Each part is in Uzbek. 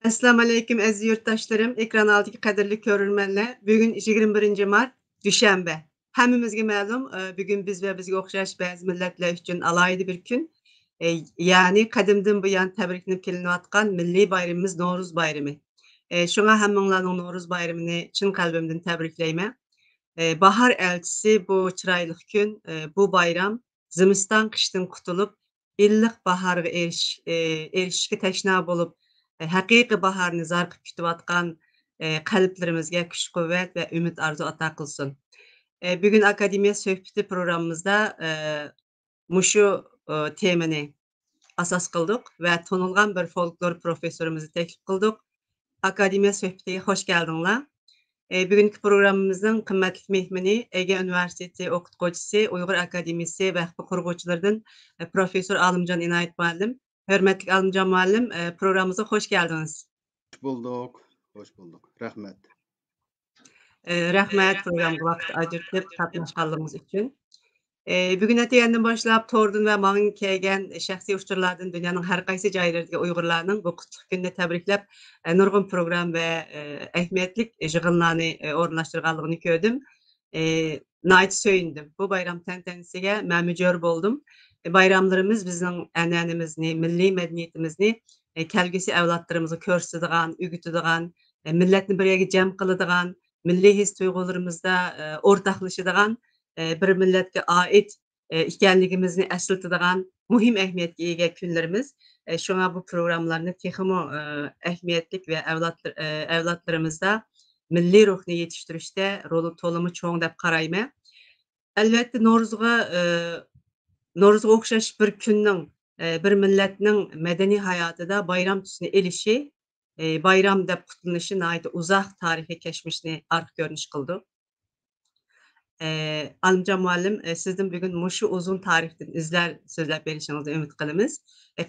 Assalamu alaykum aziz yurtdoshlarım, ekran oldidagi qadrli ko'rurmanlar. Bugun 21 mart dushanba. Hammamizga ma'lum, bugun biz va bizga o'xshash ba'zi millatlar uchun alohida bir kun. Ya'ni qadimdan buyon tabriklanib kelinayotgan milliy bayramimiz Navro'z bayrami. Shunga hammanglarning Navro'z bayramini chin qalbimdan tabriklayman. Bahar elchisi bu chiroyli kun, bu bayram zimiston qishdan qutulib, illiq bahorga erishishga tashna bo'lib, haqiqiy baharni zarqib kutayotgan, qalblarimizga kuch-quvvat va umid orzu ato qilsin. Bugun Akademiya suhbati programmamizda, mushu, temani asos qildik va tanilgan bir folklor professorimizni taklif qildik. Akademiya suhbatiga xush keldinglar. Bugungi programmamizning qimmatli mehmoni Ege Universiteti o'qituvchisi, Uyg'ur akademiyasi va qurg'uvchilaridan professor Alimjon Inoyat muallim. Hurmatli Alimjon muallim, programmamizga xush keldingiz. Hoş bulduk, hoş bulduk. Rahmet. Rahmat programmaga vaqt ajratib qatnashganligingiz uchun. Bugun ertagandan boshlab Tordan va manga kelgan shaxsiy uchurlardan dunyoning har qaysi joylaridagi Uyg'urlarning bu qutlug' kunini tabriklab, nurg'un program va ahamiyatli yig'inlarni o'rinlashtirganligini ko'rdim. Nihoyat so'yindim. Bu bayram tantanasiga man mujo'r bo'ldim. Bayramlarimiz bizning an'anamizni, milliy madaniyatimizni kelgusi avlodlarimizga ko'rsatadigan, o'rgatadigan, millatni bir yerga jam qiladigan, milliy his-tuyg'ularimizda o'rtoqlashadigan, bir millatga oid ekanligimizni eslatadigan muhim ahamiyatga ega kunlarimiz. Shunga bu programmalarni texmo ahamiyatli va avlodlarimizda milliy ruhni yetishtirishda roli to'limi cho'ng deb qarayman. Albatta Navro'zga o'xshash bir kunning, bir millatning madaniy hayotida bayram tusini elishi, bayram deb qutlanishi nihoyat uzoq tarixiy kashmishni orqa ko'rinish qildi. Alimjon muallim, sizdan bugun mushu uzun tarixdan izlar so'zlab berishingizni umid qilamiz.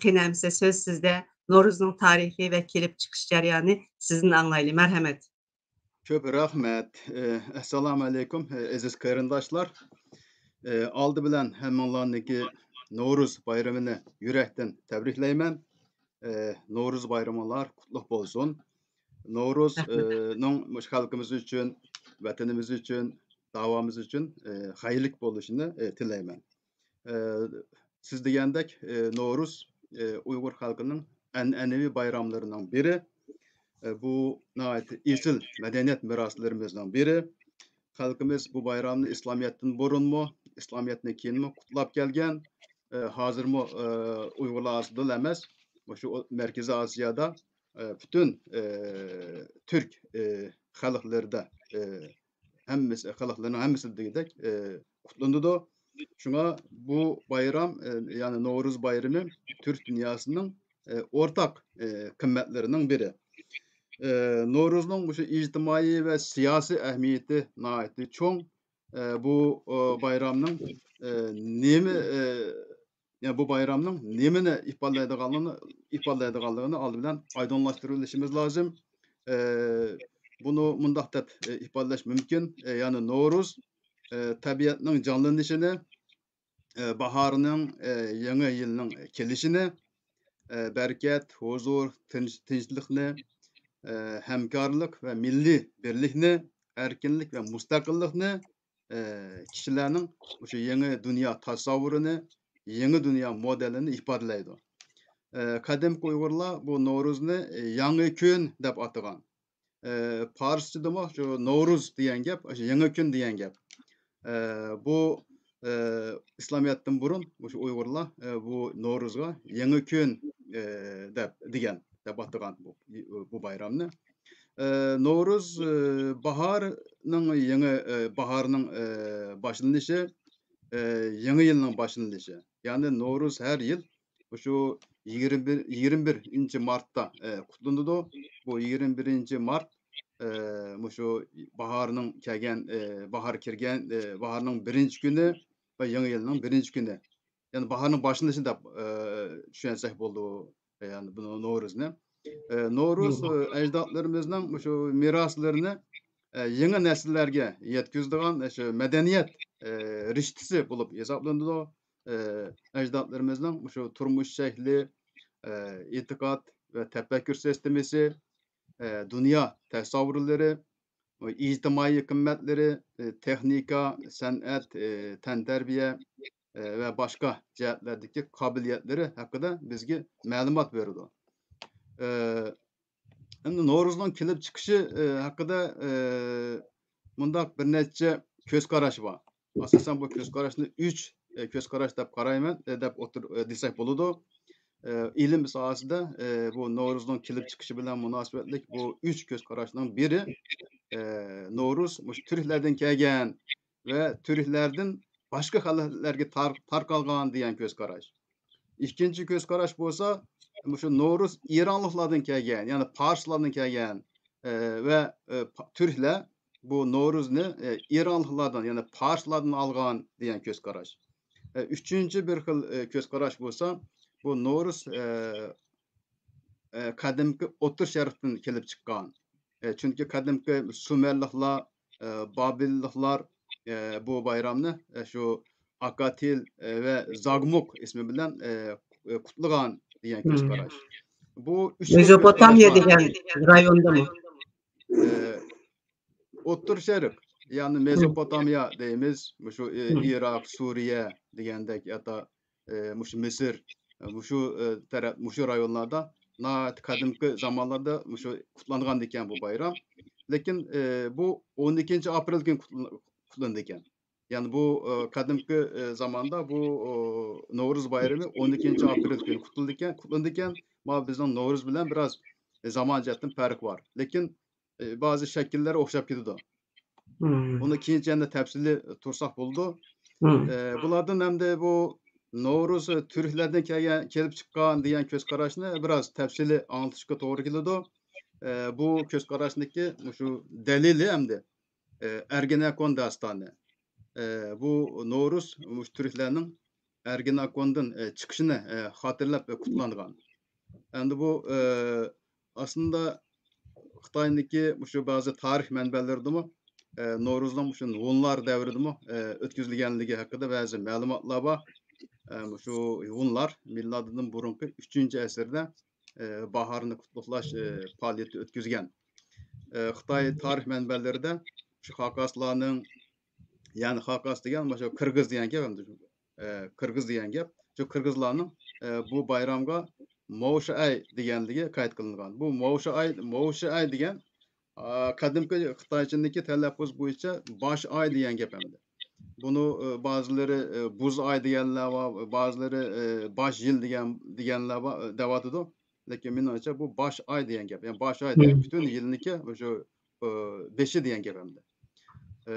Qiynamsa so'z sizda. Navro'zning tarixiy va kelib chiqish jarayoni sizdan anglaylik. Marhamat. Çok rahmet. Assalamu alaikum aziz qarindoshlar. Aldı bilan hammalarniki Novruz bayramını yürekten tebriklayman. Novruz bayramlar qutlug' bo'lsin. Novruz'ның mush xalqimiz uchun, vatanimiz uchun, davomimiz uchun xayrlik bo'lishini tilayman. Siz degandek Novruz Uyg'ur xalqining an'anaviy bayramlarining biri. Bu esil medeniyet miraslarımızdan biri. Halkımız bu bayramını İslamiyet'ten burun mu, İslamiyet'ten keyin mi kutlap gelgen. Hazır mı Uygurlar asılı emez. Şu Merkezi Asya'da bütün Türk halklarda halklarının hemmisi dedik kutlandı da. Şuna bu bayram yani Novruz bayramı Türk dünyasının ortak kıymetlerinin biri. Novruz'un bu ictimai ve siyasi ehemmiyeti nihayetli çoğun. Bu bayramın yani bu bayramın nemini ifadeleyidiganlığını aldı bilen aydınlaştırılışımız lazım. Bunu mundaq deb ifadeleş mümkün. Yani Novruz tabiatning canlanışını, baharının, yeni yılının kelişini, bereket, huzur, tinchlikni, hamkorlik va milliy birlikni, erkinlik va mustaqillikni, kishilarning o'sha yangi dunyo tasavvurini, yangi dunyo modelini ifodalaydi. Qadimgi Uyg'urlar bu Navro'zni yangi kun deb atagan. Farschada shu Novruz degan gap, o'sha yangi kun degan gap. Bu İslamiyet'ten burun o'sha Uyg'urlar bu Novruzga yangi kun degan deb atagan bu bayramni. Novruz baharının başlanışı, yeni yılının başlanışı. Yani Novruz her yıl şu 21. Mart'ta kutlandı. Bu 21. Mart şu baharının baharının birinci günü ve yeni yılının birinci günü. Yani baharının başlanışı da düşünsek oldu yani bunu Novruz ne? Novruz ecdatlarımızın şu miraslarını yeni nesillerge yetkizdiğin şu medeniyet riştisi bulup hesaplandı da ecdatlarımızın şu turmuş şekli, itikat, ve tefekkür sistemisi, dünya tasavvurları, o ictimai kıymetleri, texnika, sanat, tanterbiye ve başka cihetlerdeki kabiliyetleri hakkında bizge məlumat berdi. Endi Novruzning kelib chiqishi haqida mundaq bir necha ko'z qarash bor. Asosan bu ko'z qarashni 3 ko'z qarash deb qarayman, deb desak bo'ladi. İlim sohasida bu Novruzning kelib chiqishi bilan munosabatlik bu 3 ko'z qarashning biri Novruz mush turklardan kelgan va turklardan boshqa xalqlarga tarqalgan degan ko'z qarash. İkinci göz qarash bo'lsa, şu Novruz İranlılardan kelgan, ya'ni Farslardan kelgan ve Türkler bu Novruz'ni İranlılardan, ya'ni Farslardan algan degan ko'z qarash. Üçüncü bir xil ko'z qarash bo'lsa, bu Novruz qadimki O'tir Sharqdan kelib chiqqan. Chunki qadimki Sumerliklar, Babilliklar bu bayramni şu Akatil ve Zagmuk ismi bilen kutlagan degan ko'z qarash. Bu üç xil Mezopotamya ko'z qarash degan rayonda mı? O'tir Sharq, yani Mezopotamya deymiz. Şu Irak, Suriye degandek hatta şu Mısır, şu taraf, şu rayonlarda qadimki zamanlarda şu kutlangan ekan bu bayram. Lekin bu 12 aprel gün kutlandı ekan. Yani bu qadimki zamanda bu Novruz bayramı 12 aprel günü kutlandı ekan. Ma bizning Novruz bilan biraz zaman jihatdan farq var. Lekin bazı şekilleri o'xshab ketadi. Bunu keyincha endi tafsili tursak bo'ldi. Bulardan hem de bu Novruz Türklerden kelib chiqqan degan ko'z qarashni biraz tafsili anlatishga to'g'ri keladi. Bu ko'z qarashniki şu dalili hamda Ergenekon dastani. Bu Novruz Türklerning Ergenekondan chiqishini xotirlab kutlangan. Endi bu aslında Xitoyniki şu bazı tarix manbalarida Novruzning şu Hunlar davridimi o'tkazilganligi haqida ba'zi ma'lumotlar bor. Şu Hunlar milodidan burungi 3-asrda bahorni qutlug'lash faoliyati o'tkazgan. Xitoy tarix manbalarida şu Xaqoslarning, yani Xaqos degan şu Qirg'iz degan gap hamda Qirg'iz degan gap. Şu Qirg'izlarning bu bayramga Mo'shaay deganligi qayd qilingan. Bu Mo'shaay degan qadimki Xitoychadagi talaffuz bo'yicha bosh oy degan gap hamda. Bunu bazıları buz ay deganlar var, bazıları baş yil deganlar var devatidi. Lekin menimcha bu bosh oy degan gap. Yani bosh oy degan butun yilniki şu 5'i degan gap hamda.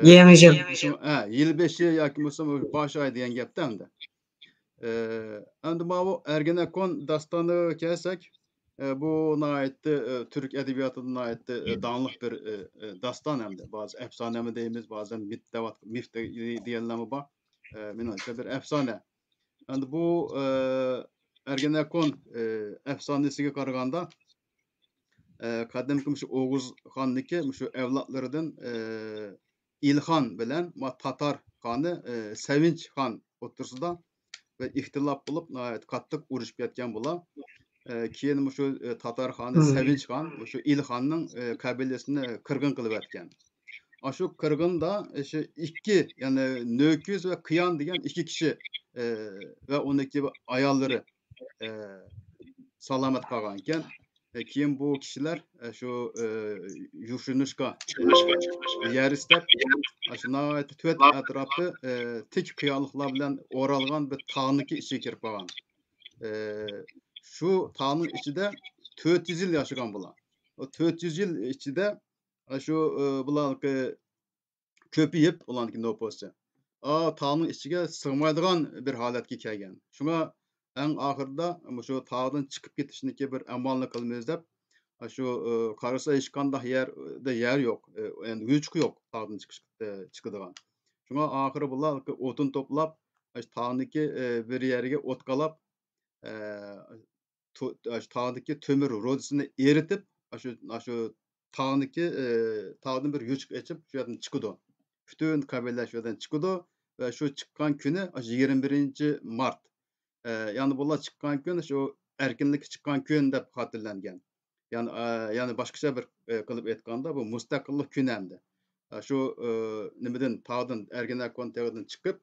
Yangi yil. Yil 5'i yoki bo'lsa bosh oy degan gapda hamda. Endi bu Ergenekon dastani kelsak, bu nayetli Türk edebiyatına ait danlıq bir dastan hamda. Bazı efsane mi deyimiz, bazen mif diyenler mi var. Menimcha bir efsane. Endi bu Ergenekon efsanesiga qaraganda qadimki şu Oğuz xonniki şu evlatlarından İlxon bilan Tatar xoni Sevinç xon o'rtasida ve ihtilaf bulup qattiq urushib ketgan bo'lar. Keyin şu Tatar xoni Sevinç xon şu İlxonning qabilesini qirg'in qilib etgan. Şu qirg'inda şu ikki, yani Nöküz ve Kıyan degan iki kişi ve ondaki ayolları salamat qolgan ekan. Keyin bu kişiler şu yurishishga yer istab, shuna to'rt atrofda tik qiyoliklar bilan o'ralgan bir tog'niki ichiga kirib qolgan. Şu tağның içinde 400 yıl yaşagan bular. O 400 yıl içinde şu bularniki köpeyip ularniki nüfusu. Tağның içine sığmaydigan bir holatga kelgan. Şuna en ahırda şu tağdan çıkıp ketişniki bir amalını qilmaymiz deb şu qarasa hech qanday yer yok. Yani hüçkü yok tağdan çıkıdigan. Şuna ahırı bular otun toplap, tağniki bir yerige ot qalap, tağdaki tömür rodisini eritip, şu tağdan bir yüçük açıp şu yerden çıkıdı. Bütün kabileler şu yerden çıkıdı ve şu çıkan günü 21 Mart. Yani bunlar çıkan gün şu erkinlik çıkan gün dep hatırlangan. Yani başkaça bir kılıp etkanda bu mustaqillik günü hemde. Şu nimeden tağdan Ergenekon tağdan çıkıp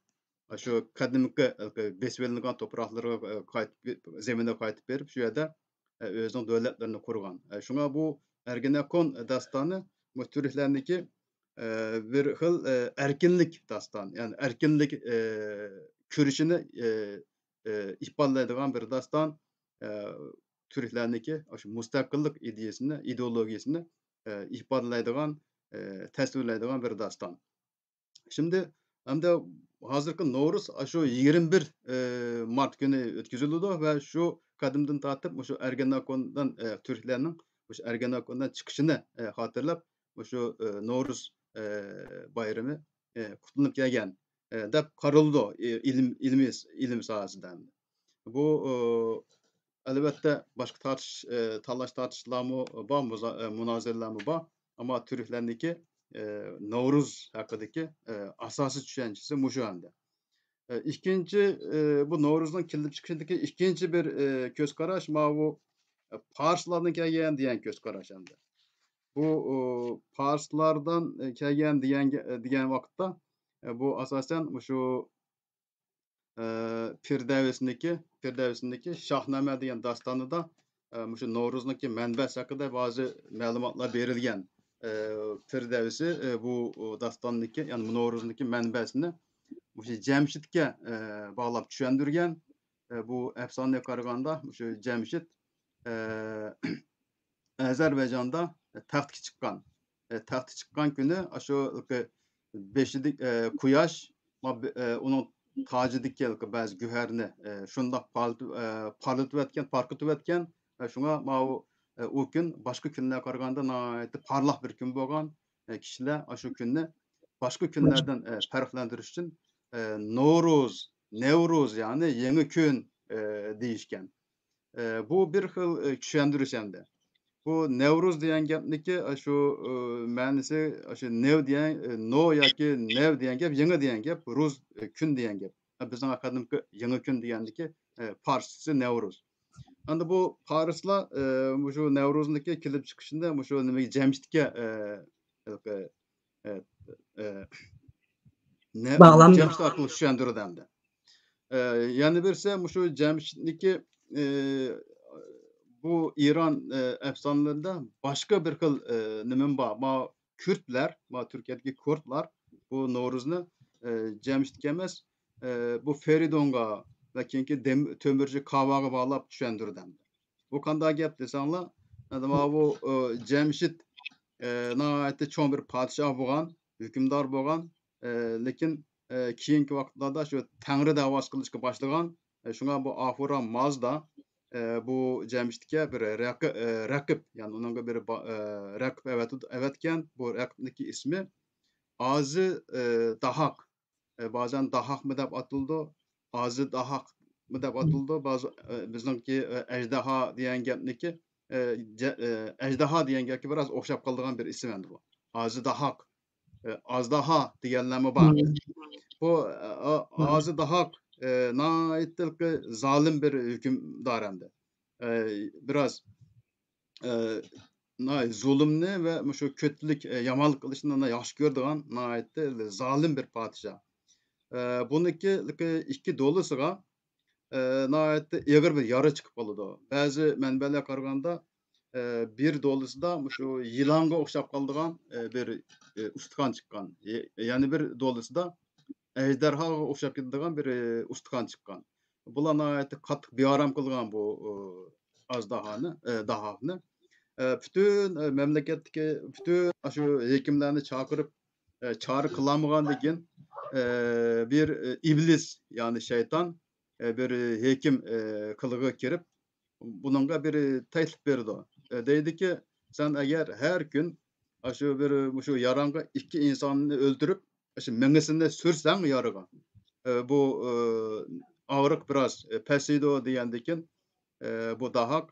şu kadimki besberilgan topraklara qaytıp zemine qaytıp berip şu yerda özünün dövletlerini kurgan. Şuna bu Ergenekon dastanı bu türlerdeki bir xil erkinlik dastan. Yani erkinlik körüşünü ifadlaydigan bir dastan. Türklerdeki şu mustaqillik ideyasını, ideologiyasını ifadlaydigan, tasvirlaydigan bir dastan. Şimdi hem de hazırki Novruz şu 21 Mart günü ötküzülüdü ve şu kadimden tartıp şu Ergenekon'dan Türklerinin şu Ergenekon'dan çıkışını hatırlap şu Novruz bayramı kutlanıp gelgen dep karıldı ilim sahasında. Bu elbette başka talaş tartışılarmı var, münazaralarmı var ama Türklerindeki Novruz hakkındaki asası düşüncesi muşu hemde. İkinci bu Novruz'un kilip çıkışındaki ikinci bir göz karaş bu Parslardan kelgen diyen göz karaş hemde. Bu Parslardan kelgen diyen vakitte bu asasen şu Firdevsindeki Şahname diyen dastanı da şu Novruz'daki menbesi hakkında bazı malumatlar verilgen. Firdevsi bu dastandaki yani bu Novruz'daki menbesini bu Cemşit'ke bağlap düşündürgen. Bu efsaneye karaganda şu Cemşit Azerbaycan'da tahtki çıkan. Tahtki çıkan günü şu beşidik kuyaş onun tacıdaki bazı güherini şunda parlatıp etken şuna o gün başka günler karaganda parlak bir gün bolgan kişiler şu günü başka günlerden farklandırış için Nevruz yani yeni gün deyişken. Bu bir xil düşündürüş hemde. Bu Nevruz diyen gapniki şu ma'nisi şu nev diyen no yoki nev diyen gap yeni diyen gap ruz kun diyen gap. Bizning akademik yeni kun degandiki Parçası Nevruz. Anda bu Parisla şu Nevruz'daki kilip çıkışında şu nimaga Cemşit'ke Bağlamda. Cemşit arkalı düşündürdi hemde. Yani birse şu Cemşit'deki bu İran efsanelerinde başka bir xil nimen var. Kürtler, Türkiye'deki Kürtler bu Novruz'nu Cemşit'ke emas bu Feridonga ve kinki tömürcü Kavaga bağlap düşündürdi. Bu kanda gap desanlar, bu Cemşit naayette çoğun bir padişah bolgan, hükümdar bolgan, lekin keyinki vaqtlarda şu Tangri davası kılışka başlagan, şuna bu Afura Mazda bu Cemşit'ke bir rakip yani onunla bir rakip evetken bu rakipteki ismi Azı Dahak. Bazen Dahak mı dep atıldı, Azı Dahak mı dep atıldı. Bazı bizimki Ejdaha diyen gapniki Ejdaha diyen gapki biraz oxşap kaldıgan bir isim endi bu. Azı Dahak. Azdaha diyenlemi var. Bu Azı Dahak naittilki zalim bir hükümdar endi. Biraz zulümni ve şu kötülük, yamanlık kılışından yaxşı gördüğün naitli zalim bir padişah. Buniki iki dolusıga naitli eğer bir yara çıkıp kalıdı. Bazı menbeler karaganda bir dolusu da şu yılanga oxşap kaldığın bir ustukan çıkan. Yani bir dolusu da ejderha oxşap ketadigan bir ustukan çıkan. Bular naitli qattiq bearam kılgan bu Dahak'ni. Bütün memleketteki bütün şu hekimlerini çağırıp çağrı kılamıgan degan bir iblis yani şeytan bir hekim kılığı kirip bununla bir teklif berdi. Deydi ki sen eğer her gün şu yaranga iki insanını öldürüp şu mengesinde sürsen yarıga bu ağırlık biraz pesiydi diyendikin bu Dahak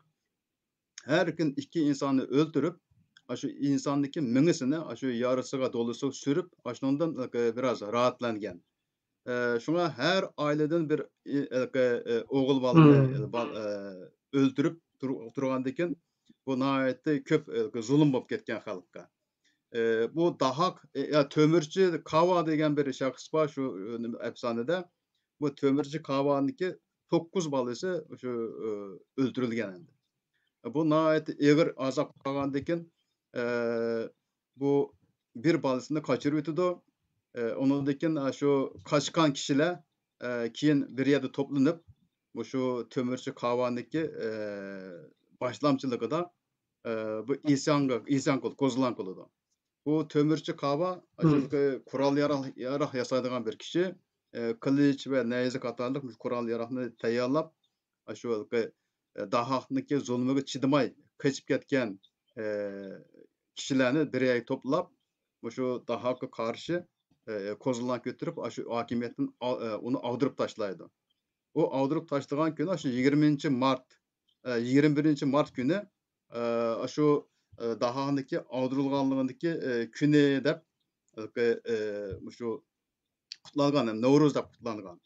her gün iki insanı öldürüp şu insandaki mingisini şu yarısıga dolusu sürüp ondan biraz rahatlangan. Şuna her aileden bir oğul balı öldürüp turgandan bu naayetde köp zulüm bolup ketken halkka. Bu Dahak ya Tömürçü Kava degen bir şahıs var şu efsanede. Bu Tömürçü Kava'nınki 9 balası şu öldürülgen endi. Bu naayet eğer azap kalgandan bu bir balısını kaçırıp ötüdü. Onundan şu kaçkan kişiler keyin bir yerde toplanıp bu şu Tömürçü Kava'nınki başlamçılığında bu İsan kul, Kozulan kuludu. Bu Tömürçü Kava aşırı kural yarak yasaydıgan bir kişi. Kılıç ve neyze katarlık kural yarakını tayarlap aşırı Dahak'nınki zulmüge çidimay kaçıp ketken kişilerini bir yere toplap şu Dahak'a karşı Kozulan götürüp aşı hakimiyetin onu ağdırıp taşlaydı. O ağdırıp taşlagan günü aşı 20. Mart 21. Mart günü şu Dahak'nınki ağdırılganlığındaki günü dep şu kutlangan, Novruz dep kutlangan.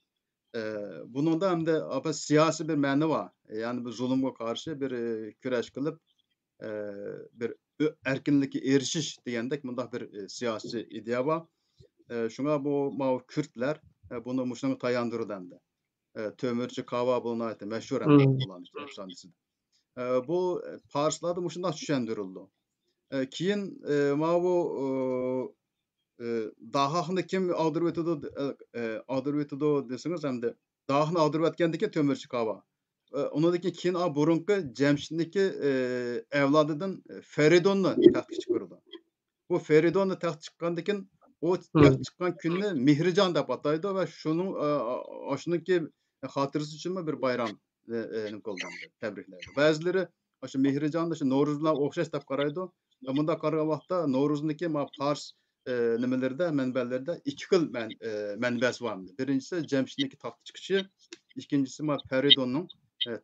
Bunun da hem de siyasi bir mani var. Yani bu zulümge karşı bir küreş kılıp bir erkinlikке erişiş degendek mundaq bir siyasi ideya var. Şuna bu Kürtler bunu muşunu tayandırdı hem de. Tömürçü Kava buna ait meşhur hem de bulan efsanesi. Bu Parslarda muşunda düşendirildi. Kiyin bu Dahak'ını kim ağdırıp ötüdü desiniz hem de Dahak'ını ağdırıp ötkendeki Tömürçü Kava. Onundaki kiyin burunki Cemşit'indeki evladıdan Feridon'la taht çıkırdı. Bu Feridon'la taht çıkkandakin o taht çıkkan gününü Mihrican dep ataydı ve şununki hatırısı için bir bayram kıldandı, tebriklerdi. Bazıları şu Mihrican'da şu Novruz'la okşaş dep qaraydı. Bunda qarıgan vaqtda Novruz'undaki Pars nimelerde, menbelerde iki xil menbesi var. Birincisi Cemşit'indeki taht çıkışı, ikincisi Feridon'un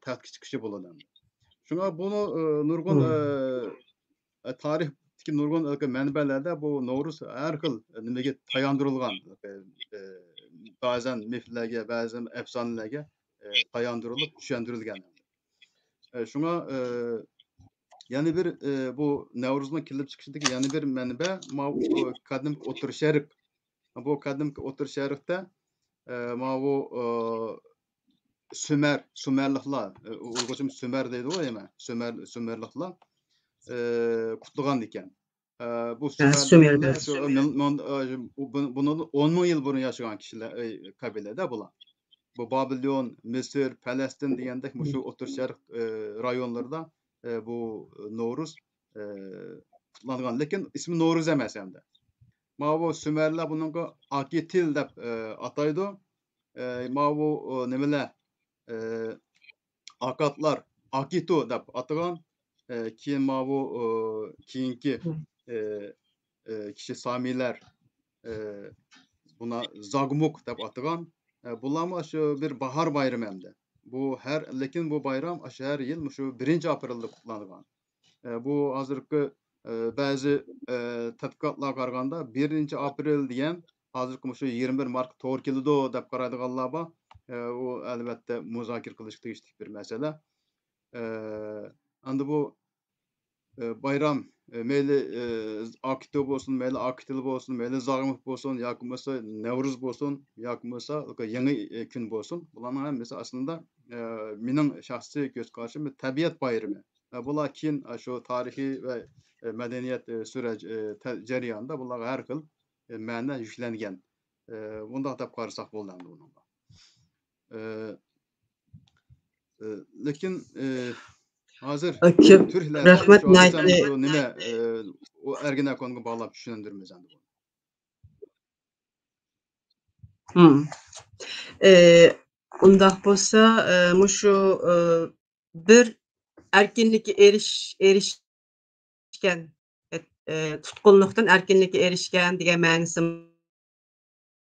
taht çıkışı buladı. Şuna bunu nurgun tarihteki nurgun menbelerde bu Novruz her xil nimege tayandırılgan. Bazen miflerge, bazen efsanelerge tayandırılıp düşendirilgen. Şuna yani bir bu Nevruz'un kilip çıkışındaki yani bir menbe kadim otur şerik. Bu kadim otur şerikte bu Sümerliklar, Uyghurcum Sümer deydi o yeme. Sümerliklar kutlugan iken. Bu Sümerlikler bunun 10 yıl burun yaşayan kişiler kabilede bulan. Bu Babilon, Mısır, Palestin degендek şu otur şerik rayonlarda bu Novruz kutlangan. Lekin ismi Novruz emas endi. Bu Sümerler bununki Akitil dep ataydı. Bu nimeler Akatlar Akitu dep atagan. Keyin bu keyinki kişi Samiler buna Zagmuk dep atagan. Bular şu bir bahar bayramı emdi. Lekin bu bayram her yıl şu 1 aprel'de kutlanılan. Bu hazırkı bazı tadqiqatlar qaraganda 1 aprel degan hazırkı şu 21 Mart to'g'ri keldi deb qaraydiganlar bor. O albatta muzokira qilish tegishli bir masala. Endi bu bayram meyli Akitu bolsun, meyli Akitil bolsun, meyli Zagmuk bolsun, yoki bo'lmasa Nevruz bolsun, yoki bo'lmasa yangi kun bolsun. Bularning hammasi aslında mening shaxsiy ko'z qarashim tabiat bayrami. Bular keyin şu tarixiy va madaniyat jarayonida bular har xil ma'no yuklangan. Bundaq deb qarasak bo'ladi bunga. Lekin hazır Türkler rahmat şu nime o Ergenekon'u bağlap düşündürmez endi bunu. Undaq bolsa, muşu bir erkinlikке erişken tutqunluqdan erkinlikке erişken degan ma'nosi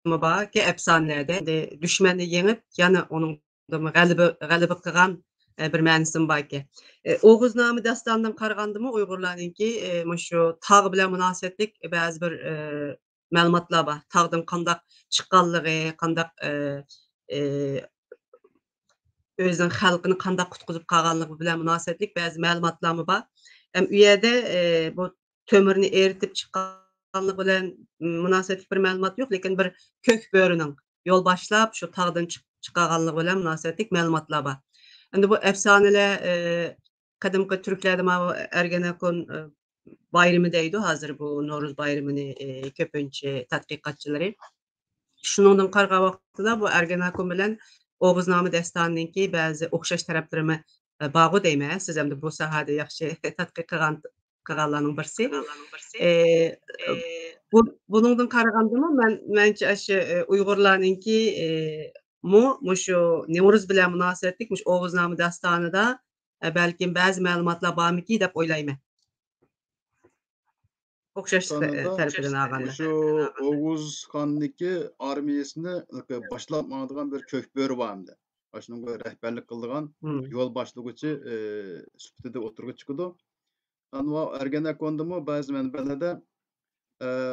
bor ki efsanelerde düşmanni yengib yana onun g'alaba qilgan bir ma'nosi bor ki. Oğuzname dastandan qaragandymy Uyg'urlarninki şu tag bilan münasebetlik ba'zi bir ma'lumotlar bor. Tagdan qandaq chiqqanligi, qandaq özüň halkyny kanda gutguzyp kalganlygy bilen münasebetlik bäzi maglumatlarmy bar. Hem u ýerde bu tömürni eritip çykkanlygy bilen münasebetlik bir maglumat ýok, lekin bir kök böwrüniň ýol başlap şu tagdan çykaganlygy bilen münasebetlik maglumatlar bar. Endi bu efsaneler kadymky türklerde ma Ergenekon bayramy diýdi hazır bu Nowruz bayramany köpünçe tadqiqatçylary. Şunundan karga wagtynda bu Ergenekon bilen Oğuzname destanynyňki bäzi okşaş taraplaramy bagy diýme. Siz hem bu sahada ýaxşy tadqiq kılganlarnyň birsi. Eee, bunundan karagandymı mençe aşy Uygurlarnyňki muşu Newruz bilen münasebetlik muş Oğuzname dastanyda belkim bäzi maglumatlar barmyky dep oýlaýmy. Okşaş Tanada tarapidan aganda. şu Oğuz Han'daki armiyasını başlap maňdygan bir kökböri barmdy. Aşynyňga rehberlik kıldygan Hmm. yol başlagıçy süptede oturga çykydy. Anwa Ergenekondymy bäzi menbelerde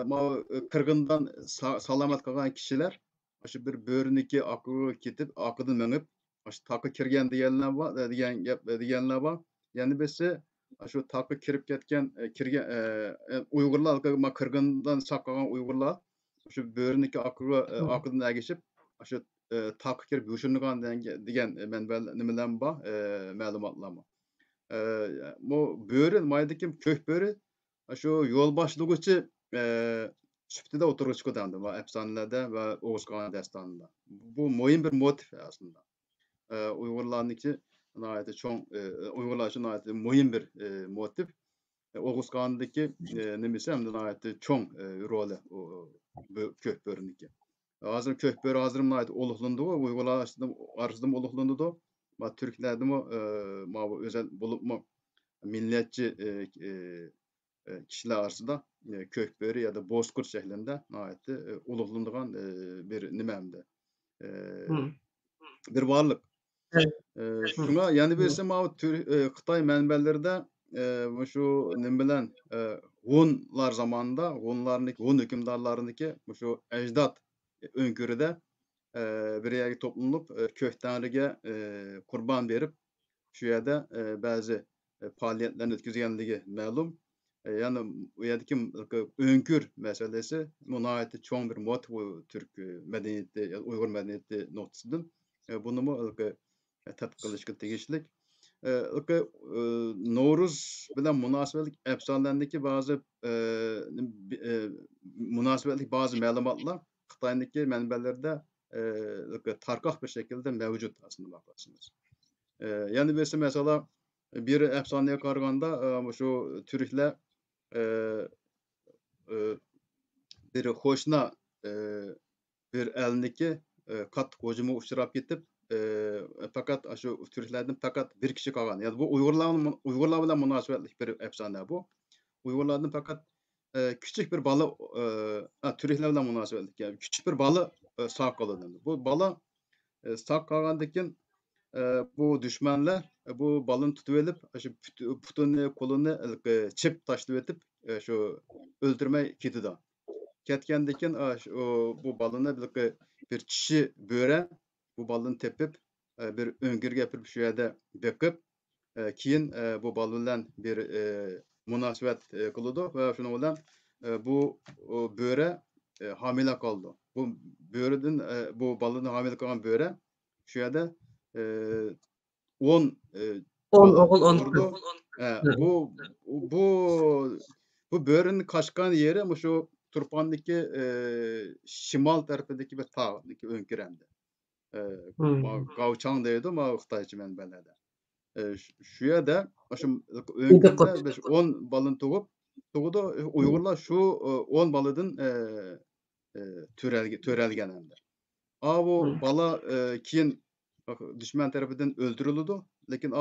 ma kırgından salamat kalgan kişiler aşı bir böğrüneki akı ketip akıdan menip aşı takı kirgen diyenler var diyen gap diyenler var. Yani besi aşı takı kirip ketken kirgen Uygurlar ma kırgından saklanan Uygurlar aşı böğrüneki akı akıdan geçip aşı takı kirip yuşunlugan diyen menbel nimeler var malumatlar mı? Bu böğrün maydaki kök böğrü aşı yol başlıgıcı süptede oturup çıkıdandı ve efsanelerde ve Oğuz Kağan destanında. Bu mühim bir motif aslında. Uygurlarınki ait çoğun Uygurlar için ait mühim bir motif. Oğuz Kağan'daki nemisi hem de ait çoğun rolü kök böründeki. Hazır kök börü hazırım ait oluqlandı o Uygurlar arasında oluqlandı da. Ma Türklerde mi ma bu özel bulup mu milletçi kişiler arasında kökböri ya da bozkurt şeklinde ait uluqlandıgan bir nimemdi. Bir varlık. Evet. Şuna yani bilsem ama Xitay menbelerinde şu nim bilen Hunlar zamanında Hun hükümdarlarındaki şu ecdat önkörüde bir yerge toplanıp kök tanrıga kurban verip şu yerde bazı faaliyetlerini ötküzgenligi ma'lum. Yani bu yerdeki önkür meselesi munayeti çoğun bir motiv Türk medeniyeti, Uygur medeniyeti noktasından. Bunu mu tadqiq qilishga tegishlik. Nowruz bilen münasebetlik efsanelerdeki bazı münasebetlik bazı malumatlar Xitay'daki menbelerde tarkak bir şekilde mevcut aslında bakarsınız. Yani mesela bir efsaneye karaganda şu Türkler bir hoşna bir elindeki kat kocumu uçurap gitip fakat şu Türklerden fakat bir kişi kalgan. Yani bu Uygurlar bilen münasebetlik bir efsane bu. Uygurlardan fakat küçük bir balı Türkler bilen münasebetlik yani küçük bir balı sağ kaldı. Bu bala sağ kalgandakin bu düşmanlar bu balını tutup şu putunu kolunu çip taşlayıp etip şu öldürmeye ketidi. Ketkendekin bu balını bir kişi böre bu balını tepip bir öngörge yapıp şu yerde bekip keyin bu bal bilen bir münasebet kılıdı ve şunu bilen bu böre hamile kaldı. Bu böreden bu balını hamile kalan böre şu yerde 10 10 bala oğul 10 doğurdu. Bu bu börenin kaçkan yeri şu Turpan'daki şimal tarafındaki bir tağdaki önküremdi. Gavçang deydi ama Xitayçı menbelerde. Şu yerde şu önkürde biz 10 balın tuğudu Uygurlar şu 10 balıdın törelgen hem de. Bu bala keyin düşman tarafından öldürüldü. Lakin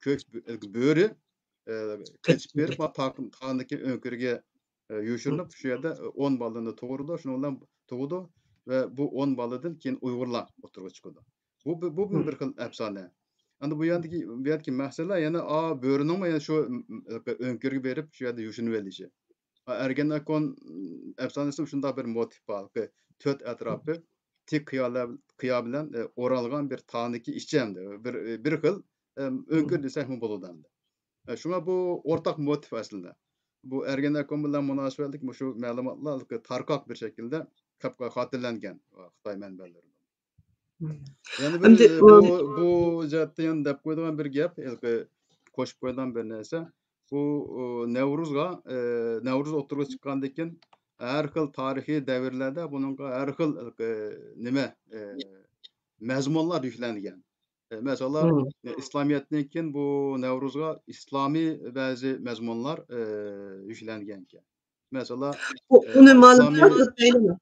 kök böğrü kaçıp verip tağındaki önkürge yuşurunup şu yerde 10 balını doğurdu. Şundan doğdu ve bu 10 balıdan keyin Uygurlar oturup çıkdı. Bu bir xil efsane. Anda bu yerdeki mesele yani böğrünün yani şu önkürge verip şu yerde yuşunup elişi. Ergenekon efsanesi şunda bir motif var. Töt etrafı tik kıya bilen oralgan bir taniki işçemdi. Bir xil öňkür desek bolady endi. Şuna bu ortak motiv aslında. Bu Ergenekon bilen münasebetlik şu maglumatlar tarkak bir şekilde hatırlangan Xitay menbelerinde. Yani bir Şimdi bu jatten dep koyduğum bir gap, koşup koyduğum bir nerse. Bu Nevruzga, Nevruz oturuğa çıkandakin her xil tarihi devirlerde bununla her xil nime mezmunlar yüklengen. Mesela İslamiyet'teki bu Nevruzga İslami bazı mezmunlar yüklengenken. Mesela Bunu İslami malumatlı değil mi?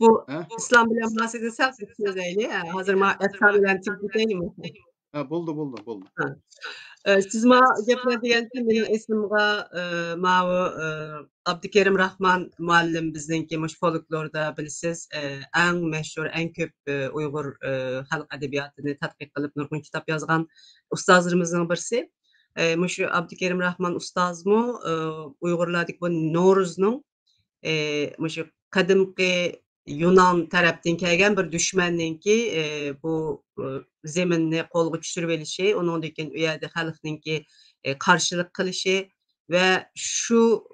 Bu he? İslam bilen bahsedirsek söyleyli. Hazır ma efsaneler tilki değil mi? Ha, buldu. Ha. Siz ma gepirdiňki meniň esimga mawy Abdykerim Rahman muallim bizdenki muş folklorda bilsiz en meşhur, en köp Uygur halk edebiýatyny tatbik kılıp nurgun kitap yazgan ustazlarımızdan birisi. Muş Abdykerim Rahman ustazmy Uygurlardyk bu Nowruznyň muşu kadymky Yunan tarapdan kelgen bir düşmanninki bu zeminni kolga düşürüp elişi, onuň diken u ýerde halkynki karşylyk kılışı we şu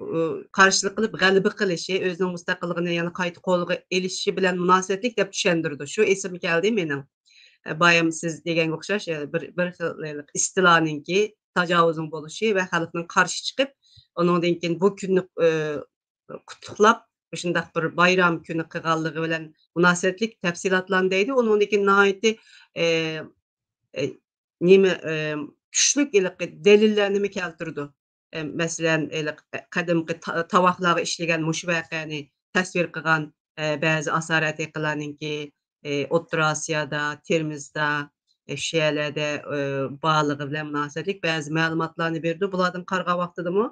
karşylyk kılıp galiby kılışı, özüniň mustaqyllygyny ýani gaýta kolga elişi bilen münasebetlik dep düşendirdi. Şu esim geldi meniň. Bayam siz degenge okşaş bir xil istilanyňki tajawuzyň boluşy we halkyň karşı çykyp onundan keyin bu günni kutuklap şundaq bir bayram günü kılganlygy bilen münasebetlik täpsilatlandydy. Onundan keyin nähayety eee, nime güçlük delillerni keltirdi. Meselen kadymky tawaklara işlegen muş wagany tasvir kılgan bäzi asarat eklerninki Ottur Asyada, Termizda, şeýlerde balygy bilen münasebetlik bäzi maglumatlarny berdi. Bulardan karga wagtydymy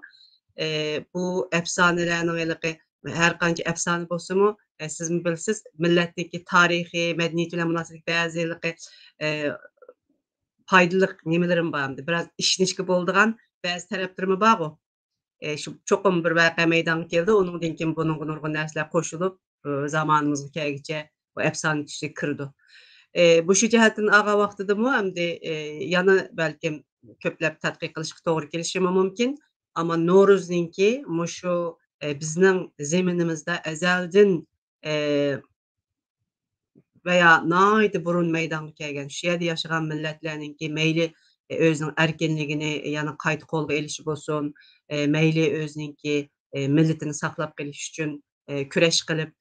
bu efsaneleriniň eliki her kança efsane bolsamu siz mi bilsiz milletdeki tarihi, medeniýet bilen münasebetlik bäzi eliki paýdalyk nimelerim barmydy? Biraz işinişki boldygan bäzi taraplarmy bar-go. Şu çokum bir waka meýdana keldi, onundan keyin bunuň nurgun närsler koşulup zamanymyzga kelgiçe bu efsane kişi kirdi. Bu şu jihatdan aga wagtydymy hemde ýana belkim köplep tadqiq kılışyk togry gelişimi mümkin. Ama Nowruz'ninki muşu bizning zeminimizde ezelden eee veya naýdy burun meýdana kelgen şu ýerde ýaşagan milletlerninki meýli özüniň erkenligini ýani gaýta kolga elişi bolsun, meýli özüninki milletini saklap geliş üçin küreş kılıp,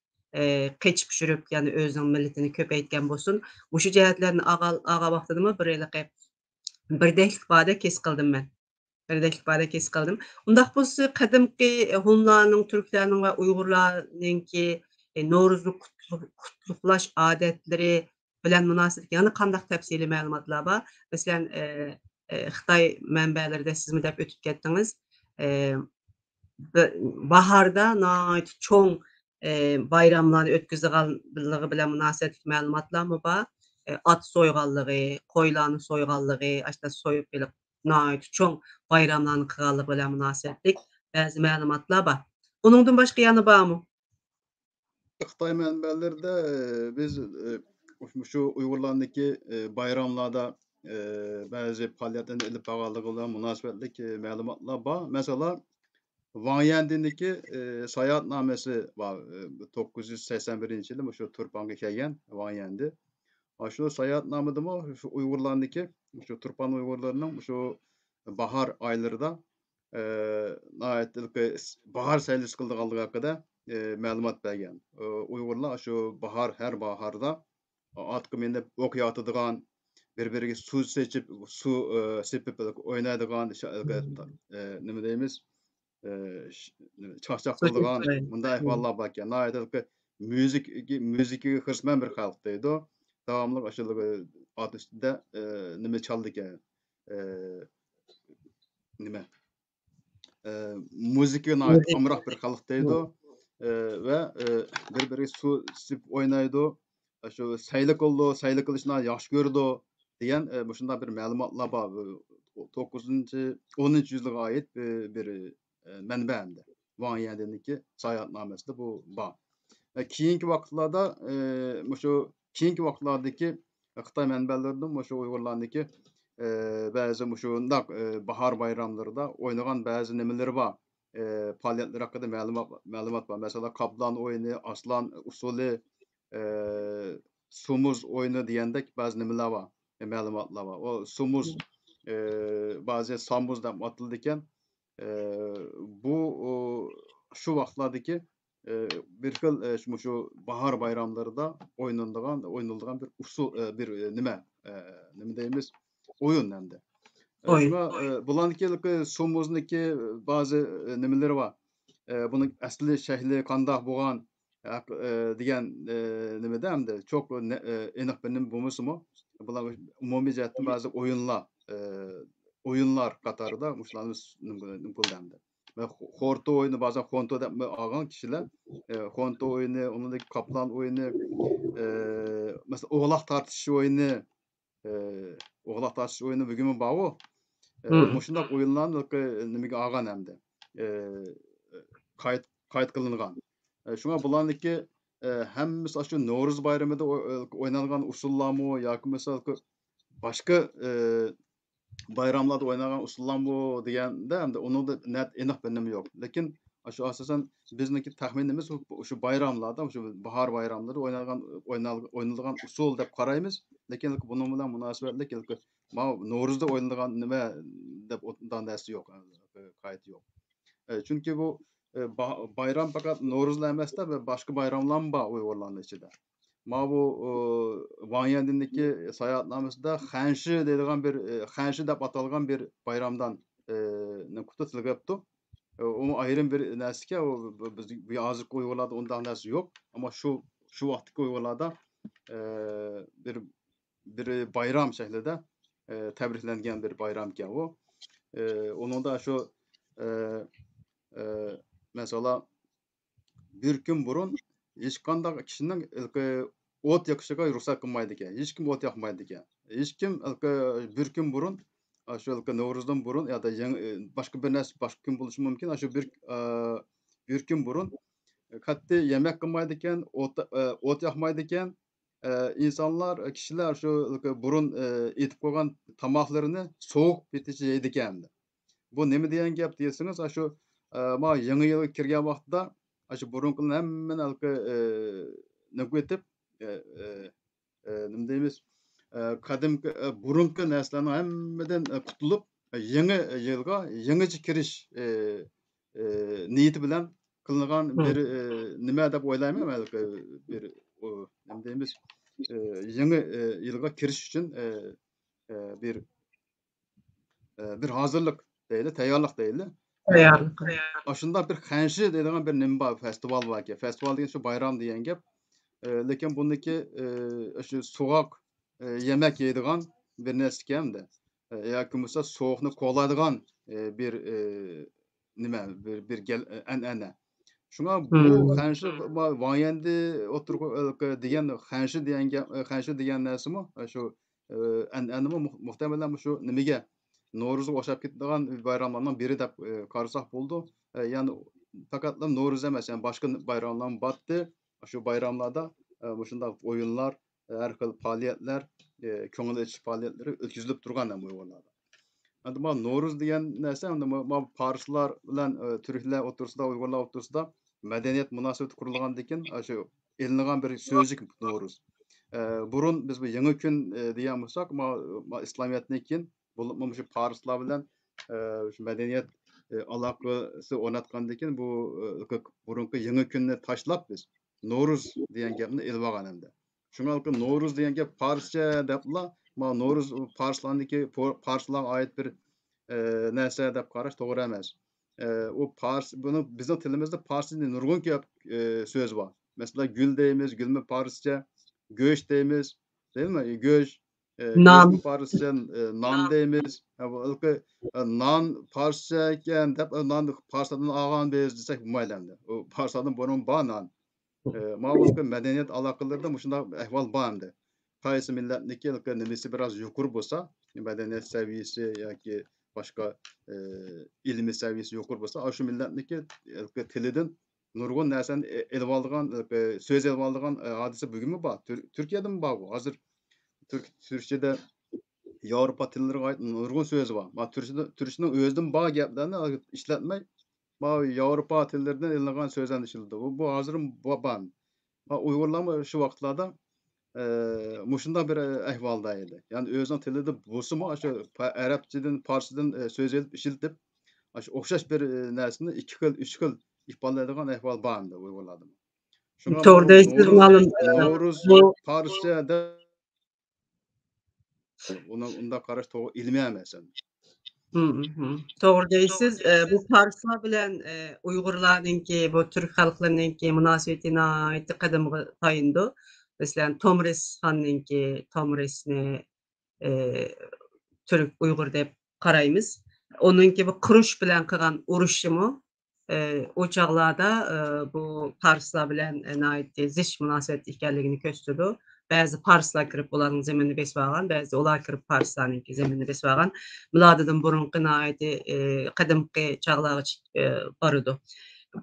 keçip çürüp ýani özüniň milletini köpeýtgen bolsun. Muşu jihatlaryny aga wagtydymy bir eliki birdeklik bada kes kıldym men. Birdeklik bada kes kıldym. Undaq bolsa kadymky Hunlarnyň, türklerniň we Uygurlarnyňki Nowruzy kutluklaş adetleri bilen münasebet ýani kandak täpsili maglumatlar bar. Meselen Xitay menbelerinde siz mi dep ötüp ketdiňiz. Baharda naýat çoň bayramlary ötküzilganlygy bilen münasebetlik maglumatlarmy bar. At soýganlygy, koýlany soýganlygy, aşda soýup gelip naýat çoň bayramlaryny kılganlygy bilen münasebetlik bäzi maglumatlar bar. Onundan başga ýany barmy? Xitay menbelerinde biz şu Uygurlardyky bayramlarda bazı faaliýetlerni ilip barganlygy bilen münasebetlik maglumatlar bar. Mesela Wang Yandynyki saýahatnamesi bar. 981-nji ýyly şu Turpanga kelgen Wang Yandy. Şu saýahatnamydymy şu Uygurlardyky şu Turpan Uygurlarynyň şu bahar aýlarynda naýatlyky bahar seýlesi kıldyganlygy hakynda maglumat bergen. Uygurlar şu her baharda atky minip okýatydygan, bir-biriga su seçip, su sepip oýnaýdygan nime diýimiz? Çaşak kıldygan munday ahvallar barken. Naýatlyky müziki hyrsman bir halk diýdi o. Dawamly aşyly at üstünde nime çaldyken nime muzika naýat amrak bir halk diýdi o. We bir-biri su sip oýnaýdy. Şu saýlyk boldy, saýlyk kılıçna ýaşy gördi diýen şunda bir maglumatlar bar. 9-njy 10-njy ýylyga aýyt bir menbämde. Wang Yandynyki saýahatnamesinde bu bar. Keyinki wagtlarda şu keyingi vaqtlardaki Xitoy manbalaridan o'sha Uyg'urlarniki ba'zi shundaq bahor bayramlarida o'ynagan ba'zi nimalari bor. Faoliyatlar haqida ma'lumot bor. Masalan, Qoplan o'yini, Aslan usuli, Sumuz o'yini degandek ba'zi nimalar bor, ma'lumotlar bor. O Sumuz ba'zi Samuz deb atildi ekan. Bu shu vaqtlardagi bir xil shu bahor bayramlarida oynanadigan bir usul bir nima deymiz o'yin hamda. Oyun. Şuna bularniki Sumuzniki bazı nimaları var. Bunun asli şəkli qandaq bo'lgan degan nimada hamda çok aniq bir nima bo'lmasimi? Bular umumiy jihatdan ba'zi o'yinlar qatorida mushlarni bo'ldi hamda. Ve Xorto oyunu bazen Xonto deb algan kişiler Xonto oyunu, onundaki Kaplan oyunu, mesela oğlak tartışışı oyunu, oğlak tartışışı oyunu bugün bağı. Muşundaq oyunlarni nimaga olgan hamda qayd qilingan. Shunga bularniki hammasi shu Navro'z bayramida o'ynalgan usullarmi yoki misol boshqa bayramlarda o'ynagan usullarmi deganda hamda uningda net aniq bir nima yo'q. Lekin shu asosan bizniki taxminimiz shu bayramlarda, shu bahor bayramlarida o'ynalgan usul deb qaraymiz. Lekin buning bilan munosabatli Navro'zda o'ynalgan nima deb undan narsa yo'q, qayd yo'q. Chunki bu bayram faqat Navro'zla emasda ve boshqa bayramlar bor Uyg'urlarning ichida. Bu Vanyandindeki seyahatnamesida Xanshi deydigan bir Xanshi deb atalgan bir bayramdan tutilibdi. O ayrım bir narsaga, biz hozirgi Uyg'urlarda undan narsa yo'q, ammo shu vaqtdagi Uyg'urlarda bir bayram shaklida tabriklangan bir bayramkan o. Onunda şu mesela bir gün burun hech qanday kishining o't yoqishiga ruxsat qilmaydi ekan. Hech kim o't yoqmaydi ekan. Hech kim bir kun burun shu Navro'zdan burun ya da boshqa bir narsa boshqa kun bo'lishi mumkin. Shu bir kun burun qattiq yemek qilmaydi ekan, o't yoqmaydi ekan. İnsanlar, kishilar shu burun etib qo'ygan tomoqlarini sovuq beticha yeydi ekan. Bu nima degan gap desangiz, shu yangi yilga kirgan vaqtda shu burunqilarni hammani nima etib nima deymiz? Qadimgi burunqi narsalarning hammadan qutulib yangi yilga yangicha kirish niyati bilan qilingan bir nima deb o'ylayman men, bir nima deymiz? Yangi yilga kirish uchun bir hazırlık deyli, tayyorlik deyli. Tayyorlik. Shunda bir Xanshi deydigan bir nima bor, festival bor ekan. Festival degan shu bayram degan gap. Lekin buniki shu sovuq yemek yeydigan bir narsa ekan-da. Yoki bo'lsa sovuqni qo'llaydigan bir nima, bir an'ana. Shunga bu Xanshi Vanyandi degan Xanshi degan narsami shu an'anami muhtemelen shu nimaga Navro'zga o'xshab ketadigan bayramlardan biri deb qarasak bo'ldi. Yani faqat Navro'z emas, yani boshqa bayramlar batdi. Shu bayramlarda shunday o'yinlar, har xil faoliyatlar, ko'ngil ochish faoliyatlari o'tkazilib turgan ham Uyg'urlarda. Endi bu Navro'z degan narsa bu Farslar bilan Turklar o'rtasida, Uyg'urlar o'rtasida madaniyat munosabati qurilgandan keyin shu elingan bir so'zlik Navro'z. Burun biz bu yangi kun degan bo'lsak, Islomiyatdan keyin bu shu Farslar bilan shu madaniyat aloqasi o'rnatgandan keyin bu burungi yangi kunni tashlab biz Navro'z degan gapni ilib olgan endi. Shunga Navro'z degan gap Farscha debla, Navro'z Farslarga oid bir narsa deb qarash to'g'ri emas. O buni bizning tilimizda Farscha nurg'un ko'p so'z bor. Mesela gül deymiz, gülme Farsça, go'sh deymiz, değil mi? Go'sh, go'shni Farscha non deymiz. Non Farscha ekan deb non Farsdan olgan biz desak bo'lmaydi endi. O Farsdan burun bor non. Ma'lum medeniyet aloqalarida shunday ahvol bor endi. Qaysi millatniki nimasi biroz yuqori bo'lsa, medeniyet saviyasi yoki boshqa ilmiy saviyasi yuqori bo'lsa, shu millatniki tilidan nurgun näsen elip aldygan, söz elip aldygan hadise bugünmü bar? Türkiýede mi bar bu? Hazır Türkçede Ýawropa tillerine aýt nurgun sözi bar. Ma türkçeniň özünden bar geplerini işletmej, ma Ýawropa tillerinden elinýän sözler işildi. Bu hazır bar. Ha Uygurlar şu wagtlarda muşunda bir ähwalda edi. Yani özüň tilide bolsumy aşa Arapçadan, Parsçadan söz elip işiltip, aşa okşaş bir närsini 2 xil, 3 xil ifadeleýän ähwal bardy Uygurlarda. Şoňa Doğru bu değilsiz malum. Nowruz Bu Parsçada unda garaş togy ilmi emas. Doğru değilsiz. Bu Parslar bilen Uygurlarınki, bu Türk halklarınki münasebetine ait kadymgy taýyndy. Mesela Tomris hannynki, Tomrisni Türk, Uygur dep garaýmys. Onunki bu Kuruş bilen kılgan uruşumy o çaglarda bu Parslar bilen näitdi ziş münasebet ekenligini köçürdi. Bäzi Parslar kirip olaryň zeminini besip algan, bäzi olar kirip Parslarnynki zeminini besip algan. Muladydan burunky näitdi kadymky çaglar barady.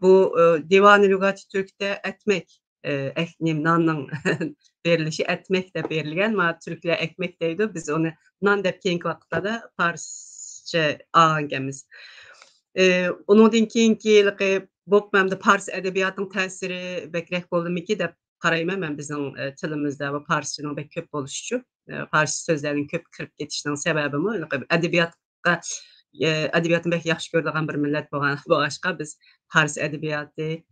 Bu Diwan-ı Lügat-ı Türk'te etmek, nanyň berilişi etmek de berilgen. Ma Türkler ekmek diýdi. Biz onu nan dep keyinki wagtlarda Parsça aňgamiz. Onundan keyinki bokmamda Pars edebiýatynyň täsiri bekrek boldumyki dep garaýman men bizning tilimizde bu Parsçanyň bek köp boluşy. Pars sözleriniň köp kirip getişiniň sebäbimi edebiýatga edebiýatyny bek ýaxşy gördigen bir millet bogaşka biz Pars edebiýaty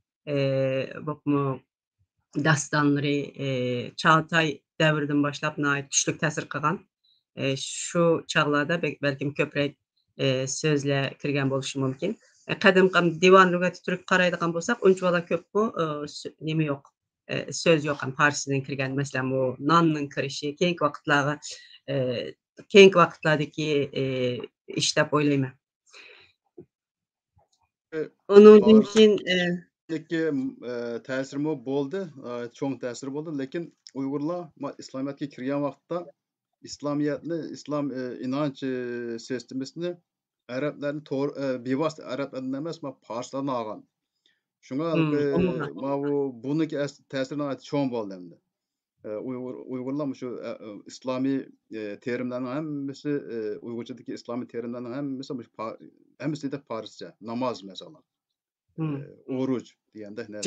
bokmy dastanlary Çağatay däwrinden başlap näit güçlük täsir kılgan. Şu çağlarda belkim köprek sözle kirgen boluşy mümkin. Kadymky Diwan Lügat-ı Türk garaýdygan bolsak, unçalar köp bu neme ýok. Söz ýok Parsydan kirgen. Meselem bu nanyň kirişi keyinki wagtlardaky iş dep oýlaýman. Onundan keyin täsirimi boldy, çoň täsir boldy, lekin Uygurlar İslamiyetke kirgen wagtda İslamiyetni, İslam inanç sistemesini Araplarni bevasita Araplardan emas, Parslardan algan. Şoňa bunyky täsiri näet çoň boldy hemde. Uygurlar şu İslami terimleriniň hemmesi Uygurçadaky İslami terimleriniň hemmesi de Parsça. Namaz mesela. Oruç diýende näme?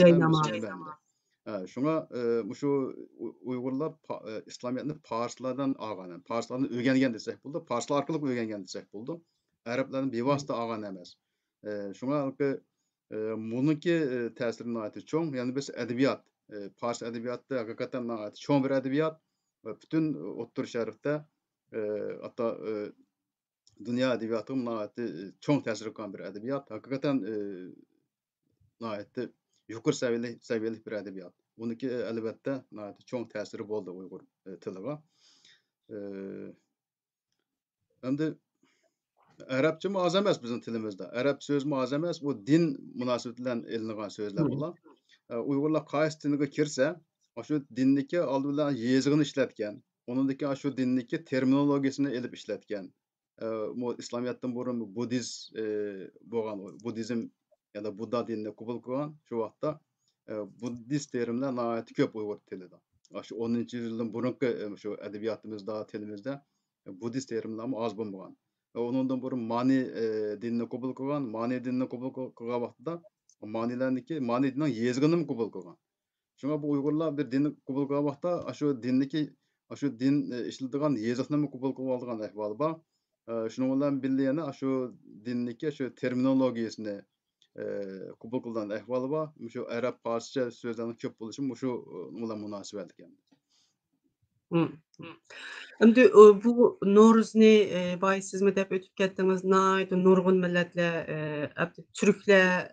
Şoňa şu Uygurlar İslamiýetni Parslardan algan. Parslardan ögengen desek boldy. Parslar arkaly ögengen desek boldy. Araplardan bevasita algan emas. Şoňa munyky täsirini aýty çoň, ýani biz edebiýat, Pars edebiýatda hakykatan çoň bir edebiýat we bütün Ottur Şerifde hatda dünýä edebiýatyna çoň täsir eden bir edebiýat. Hakykatan näitdi ýokary säwiyeli bir edebiýat. Bunyky elbetde çoň täsiri boldy Uygur tiliga. Hemde Arapça az emas bizim tilimizde. Arap sözü az emas, bu din münasebeti bilen elinýän sözler bolar. Uygurlar gaýsy diniňe kirse, şu dinniki aldy bilen ýezigyny işletken, onundaky şu dinniki terminologiýasyny elip işletken. Bu İslamiýetden burun Budizm ya da Budda dinine kubul kılgan şu wagtda Buddist terimler näet köp Uygur tilinde. Şu 10-njy ýyldan burunky şu edebiýatymyzda, tilimizde Buddist terimler az bolmagan. Onundan burun Mani dinine kubul kılgan, Mani dinine kubul kılgan wagtda Mani diniň ýezgini kubul kılgan. Şoňa bu Uygurlar bir dinni kubul kılgan wagtda şu din işledigen ýezgini kubul kılıp aldygan ähwal bar. Şunuň bilen birle ýene şu dinniki şu terminologiýasyny kubul kıldan ähwaly bar. Şu Arap Parsça sözleriň köp boluşy şu bilen münasibetlik ýani. Endi bu Nowruzni baý siz mi dep ötüp ketdiňiz, näide nurgun milletler, türkler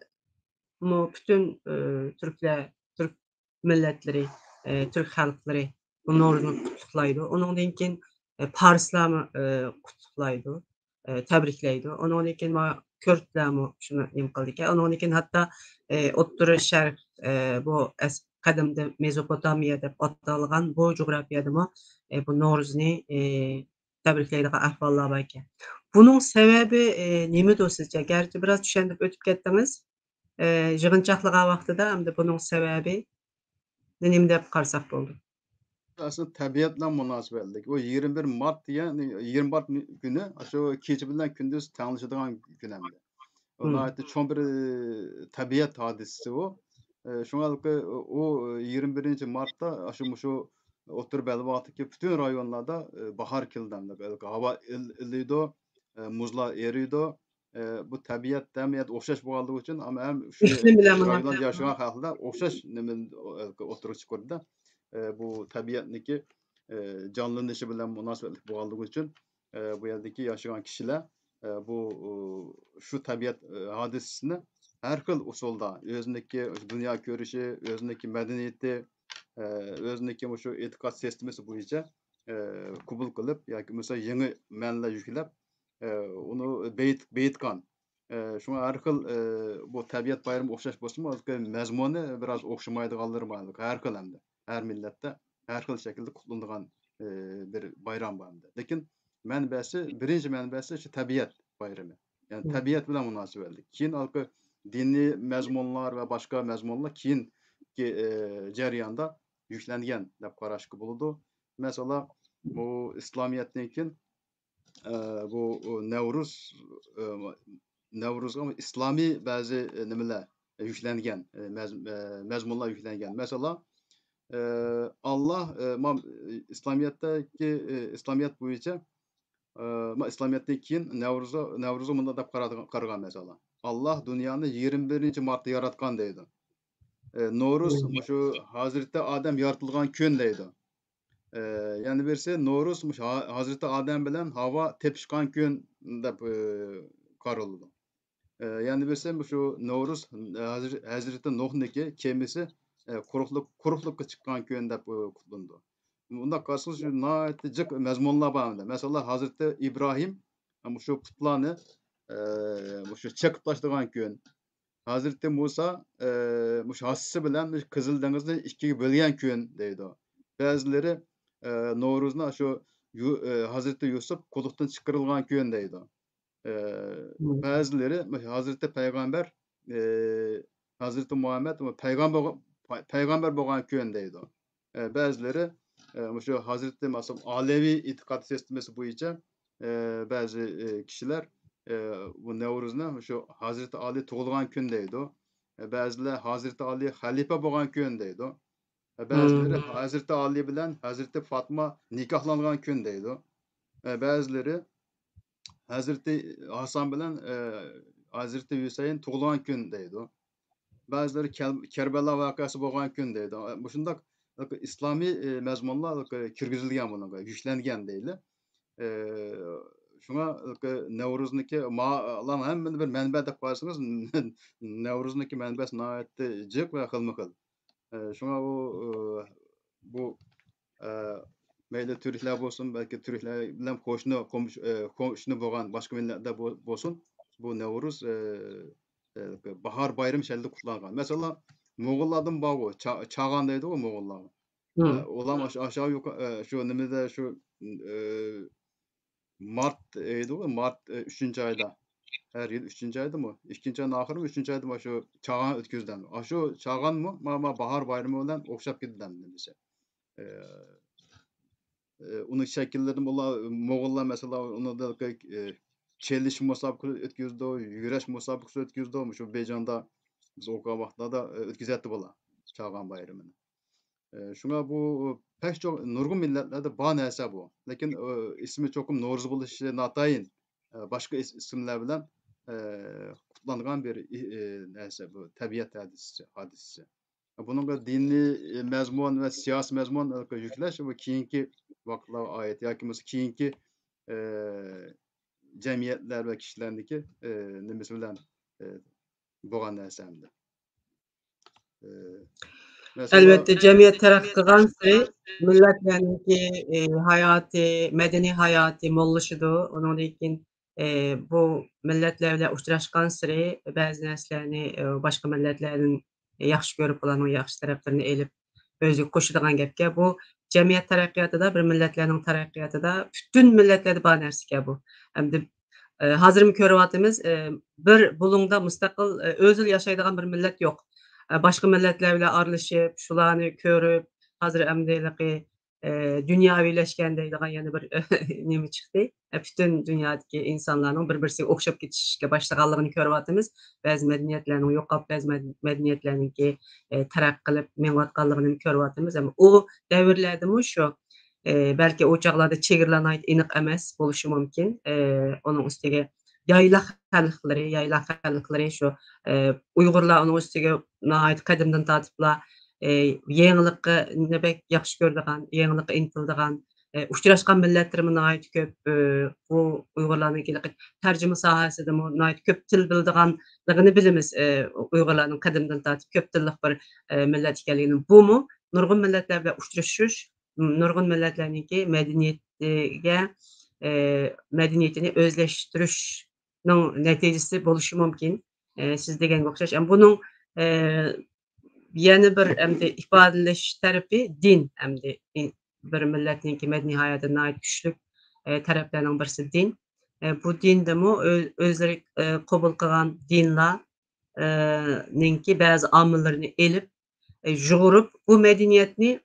bütün Türkler, Türk milletleri, Türk halkları bu Nowruzni kutlaýdy. Onundan keyin Parslar kutlaýdy, tebrikleýdi. Onundan keyin Körtler şunu ýymkyldy. Onundan keyin hatda Ottury Şerq bu kadymda Mezopotamiýa dep atalgan bu jografiyada bu Nowruzni tebrikleýdigen ähwallar bar eken. Bunyň sebebi nime sizce? Gerçi biraz düşendik ötüp ketdiňiz. Yığıncaqlığa vaqtida hamda bunun səbəbi nima deb qarasak boldy? Aslında tabiat bilan münasibetlik. O 21 Mart diye 20 Mart günü şu kecha bilan kunduz tanışadigan gün hamda. Ona Hımm. ait çoğun bir tabiat hadisesi o. Şoňalyk o 21 Mart'ta şu Otur Belbatyky bütün rayonlarda bahar kildi. Belki hava ilido, muzlar erido. Bu tabiat tämiyet okşaş boldygy üçin ama hem şu İklim bilen rayonlarda münasibet. yaşayan halklar okşaş nimen oturup çykyrdy. Bu tabiatniki canlanyşy bilen münasibetlik boldygy üçin bu ýerdeki yaşayan kişiler bu şu tabiat hadisesini her xil usulda özündeki dünya görüşü, özündeki medeniyeti, özündeki şu etikat sistemisi boyunca kubul kılıp yoki mesela yeni menler yüklep onu beyitkan. Şuna her xil bu tabiat bayramı okşaş bolsunmu, mezmunu biraz okşamaydyganlary bar. Her xil hemde. Her millette her xil şekilde kutlandygan bir bayram bar. Lekin birinci menbesi şu tabiat bayramı. Yani Hımm. tabiat bilen münasibetlik. Keyin alky dini mezmunlar ve başka mezmunlar keyin jarayanda yüklengen dep garaşky boldy. Mesela bu İslamiyetden keyin bu Nevruz Nevruzga İslami bazı nimeler yüklengen mezmunlar yüklengen. Mesela Allah İslamiyet boyunca İslamiyetden keyin Nevruz'a munda dep garagan mesela. Allah dünýäni 21 Mart'ta yaratgan diýdi. Noruz Hımm. şu Hazreti Adem yaratılgan gün diýdi. Yani birisi Noruz Hazreti Adem bilen Hava tepişkan gün dep karaldy. Yani birisi şu Noruz Hazreti Nuh'niki kemisi kuruklukka çykkan gün dep kutlandy. Bunda karşılık şu naýatly jyk mezmunlar bar. Mesela Hazreti İbrahim şu putlarny şu çekip taşlagan gün. Hazreti Musa muş hassy bilen Kızıl Deňizde ikkiге bölgen gün diýdi. Bazıları Nowruzna şu Hazreti Yusuf kulukdan çıkarılgan gün diýdi. Hımm. Bazıları Hazreti Peygamber Hazreti Muhammed peygamber bolgan gün diýdi. Bazıları şu Hazreti Alevi itikat sistemisi boyunca bazı kişiler bu Nevruzna şu Hazreti Ali tugulgan gün diýdi. Bazılar Hazreti Ali halife bolgan gün diýdi. Bazıları Hımm. Hazreti Ali bilen Hazreti Fatma nikahlangan gün diýdi. Bazıları Hazreti Hasan bilen Hazreti Hüseyin tugulgan gün diýdi. Bazıları Kerbela wakasy bolgan gün diýdi. Bu şundak İslami mezmunlar kirgizilgen bunga, güýçlengen diýili. Şuna Newruznyky lan hemme bir menbe dep garasaňyz Newruznyky menbesi naýatly jyk we hylmy-hyl. Şuna bu meýle türkler bolsun, belki türkler bilen koşnu bolgan başga milletler bolsun. Bu Newruz bahar bayramy şeklinde kutlangan. Mesela Moğollardan bago, çagan diýdi o Moğollar. Hımm. Olam aşağı yukarı şu nimede şu Mart ayıydı o. Mart 3. ayda. Her yıl 3. ayda mı? 2. ayın ahırı mı 3. ayda mı şu çağan ötküzden. Şu çağan mı? Ma bahar bayramı bilen okşap gidilen dese. Eee Onun şekillerini Moğollar mesela onu da çeliş musabakası ötküzdü, yüreş musabakası ötküzdü. Şu Beycan'da biz o wagtlarda ötküzetdi bola çağan bayramını. Şuna bu pek çok nurgun milletlerde bar näse bu. Lekin ismi çokum Nowruz boluşy natayın başka isimler bilen kutlangan bir näse bu tabiat hadisesi. Bunun dinli mezmun ve siyasi mezmun yükleş bu kiyinki wagtlara ait yoki kiyinki cemiyetler ve kişilerindeki nimesi bilen bolgan näse hemde. Mesela Elbette cemiyet terakki kılgansy milletlerninki hayaty, medeni hayaty mollaşydy. Onuň için bu milletlerle uçraşgansy bäzi näslerini başga milletlerden ýaxşy görüp bolan o ýaxşy taraplaryny elip özü koşudygan gepke bu cemiyet terakkiýatyda bir milletleriniň terakkiýatyda bütün milletlerde bar närseke bu. Hem de Hazır görüwatymyz, bir bulunda mustaqil, özüli ýaşaýdygan bir millet ýok. Başga milletler bilen arlaşyp, şulany körüp, hazır emdeligi, dünýäwileşgen diýdigan ýene bir neme çykdy. Bütün dünýädäki insanlaryň bir-birine okşap gitişke başlaganlygyny görüwatymyz. Bäzi medeniýetleriniň ýokap, bäzi medeniýetleriniňki, terakki kılıp meňwatganlygyny görüwatymyz. Hem o däwirlerdemi şu, belki o çaglarda çegirilän aýt enik emes boluşy mümkin. Onuň üstüge ýaýlak şu, Uýgurlar onuň üstüge naýat kadymdan tatypla, ýeňilikki nebek ýaxşy gördigan, ýeňilikke intildigan, uçraşgan milletlerime naýat köp, bu Uýgurlarnykiligi terjime sahasida naýat köp til bildiganlygyny bilimiz. Uýgurlarnyň kadymdan tatyp köp tillik bir, millet ekenligini. Bumu nurgun milletler bilen uçraşyş, nurgun milletlerninki medeniýetige, medeniýetini özleştirişniň netijesi boluşy mümkin. Siz degenge okşaş. Bunyň, ýene bir emdi ifadeleş tarapi din emdi. Bir milletninki medeni hayatyna naýat güçlük, taraplarından birisi din. Bu dindemi özleri, kabul kılgan dinler, ninki bäzi amyllaryny elip, jugrup bu medeniýetni,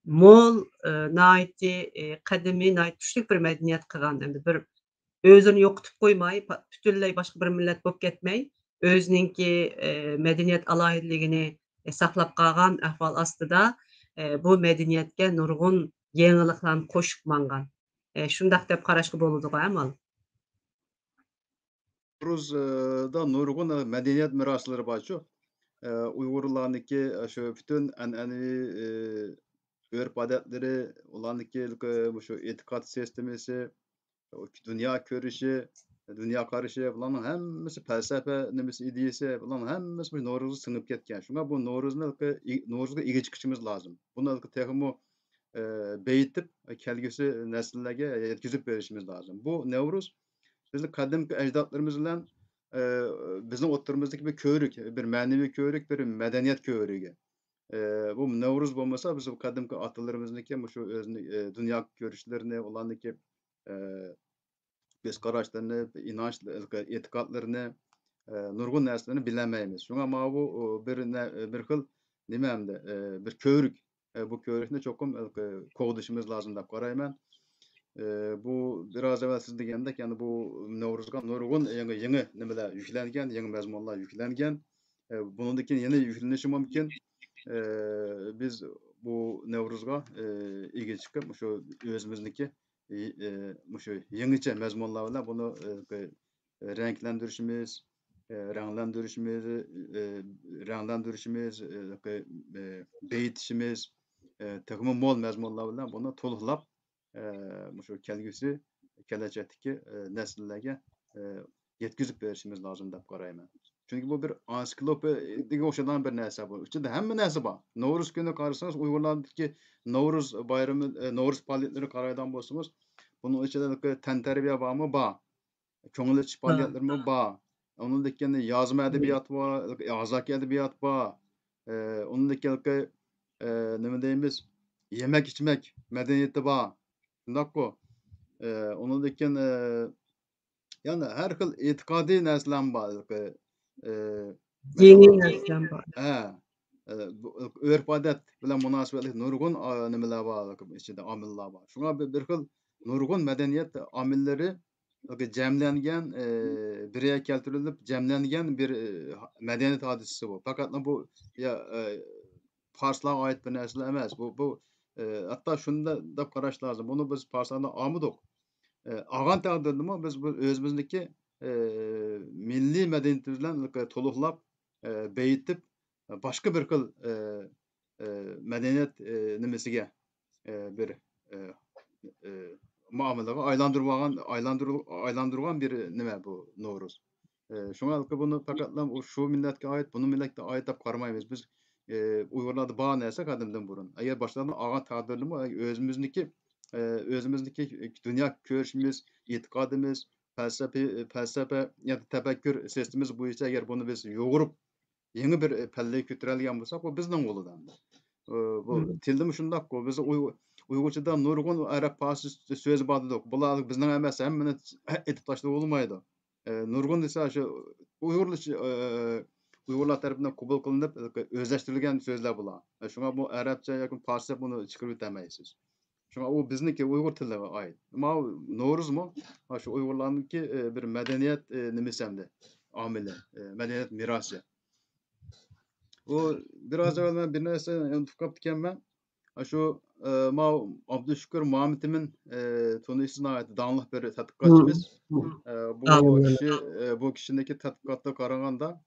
mol, naýaty, kadymy, naýat güçlük bir medeniýet kılgan emdi. Bir özüni ýokutup goýmaý, bütünlei başga bir millet bolup getmeý, özüniňki, medeniýet alaýdyligini, saklap kalgan ahwal astyda, bu medeniýetge nurgun ýeňiliklerni koşup mangan. Şundak dep garaşga bolady goýamal. Rus da nurgun medeniyet miraslary bar şu. Uygurlarnyki şu bütün an'anawy örp adetleri, ularnyki şu etikat sistemisi, dünya körüşi, dünya karışı bularnyň hemmesi felsefe nemesi ideyesi bularnyň hemmesi bu Nowruzga syňyp ketken. Şuňa bu Nowruzga ige çykyşymyz lazım. Bunu tehimo beýitip kelgüsi nesillerge ýetkizip berişimiz lazım. Bu Nowruz bizni kadimki ejdatlarymyz bilen bizning oturumyzdaki bir körük, bir mänevi körük, bir medeniýet körügi. Bu Nowruz bolmasa biz bu kadimki atalarymyzniki şu özüni dünýä görüşlerini, ularnyki göz garaşlaryny, inanç etikatlaryny, nurgun närselerini bilemeýiz. Şuňa ma bu bir hil nimemde bir körük. Bu körükne çokum kogduşymyz lazım dep garaýman. Bu biraz evvel siz degendek, yani bu Nowruzga nurgun ýeňi nimeler ýüklengen, ýeňi mezmunlar ýüklengen. Bunundaky ýene ýüklenişi mümkin. Biz bu Nowruzga ige çykyp şu özümizniki şu ýeňiçe mezmunlar bilen bunu renklendirişimiz, reňlendirişimiz, beýitişimiz, tägimi mol mezmunlar bilen bunu toluklap şu kelgüsi, kelejekdeki nesillerge yetkizip berişimiz lazım dep garaýman. Çünki bu bir ansiklopediýa okşadan bir näse bu. Içinde hemme näse bar. Nowruz güni garasaňyz Uýgurlardyky Nowruz bayramy, Nowruz palyatlaryny garaýdan bolsaňyz, bunyň içinde tenterbiýe barmy? Bar. Köňül içiş palyatlarymy? Bar. Onuň dekende ýazma edebiýat bar, azaky edebiýat bar. Onuň dekende nime diýimiz? Yemek içmek medeniýeti bar. Şundakko. Onuň dekende yani her hil etikadi näselen bar. Dini Mesela näselen bar. Örp adet bilen münasibetli nurgun nimeler bar, içinde amillar bar. Şuňa bir hil nurgun medeniýet amilleri jemlengen, bireye keltirilip jemlengen bir medeniýet hadisesi bu. Fakat bu Farslara ait bir näsel emas. Bu hatta şunda da garaş lazım. Bunu biz Farslardan almadyk. Agan tagdyrdymy biz bu özümizniki milli medeniýetimiz bilen toluklap, beýitip başga bir hil medeniýet nimesige bir muamelaga aylandyrýan bir nime bu Nowruz. Şuňa bunu pakatlam şu milletke ait, bunu milletke ait dep garamaýmyz. Biz Uýgurlarda bar näse kadymdan burun. Eger başlardan agan tagdyrlymy özümizniki dünýä görüşimiz, etikadymız, felsefe ýa-da tepekkür sistemimiz boýunça eger bunu biz ýogurup ýeňi bir pelleýe kötürelýän bolsak, bu bizniň golundan. Bu tildim şundakko biz Uygurchada nurgun Arap parça söz bardyk. Bular bizning emas, hemmini etip taşlap bolmaydy. Nurgun dese şu Uygurlar tarafından kabul kılınıp özleştirilgen sözler bular. Şuna bu Arapça yakın Farsça bunu çıkarıp demeyiz. Şuna o bizniki Uygur tiline ait. Ama Novruz mu? Ha şu Uygurlarınki bir medeniyet nimisemde. Amili, medeniyet mirası. O biraz evvel ben bir narsa unutup kaptıkken ben. Ha şu ma Abdüşşükür Muhammed'imin Tunus'una ait danlıq bir tədqiqatçımız. Bu kişindeki tədqiqatda qaraganda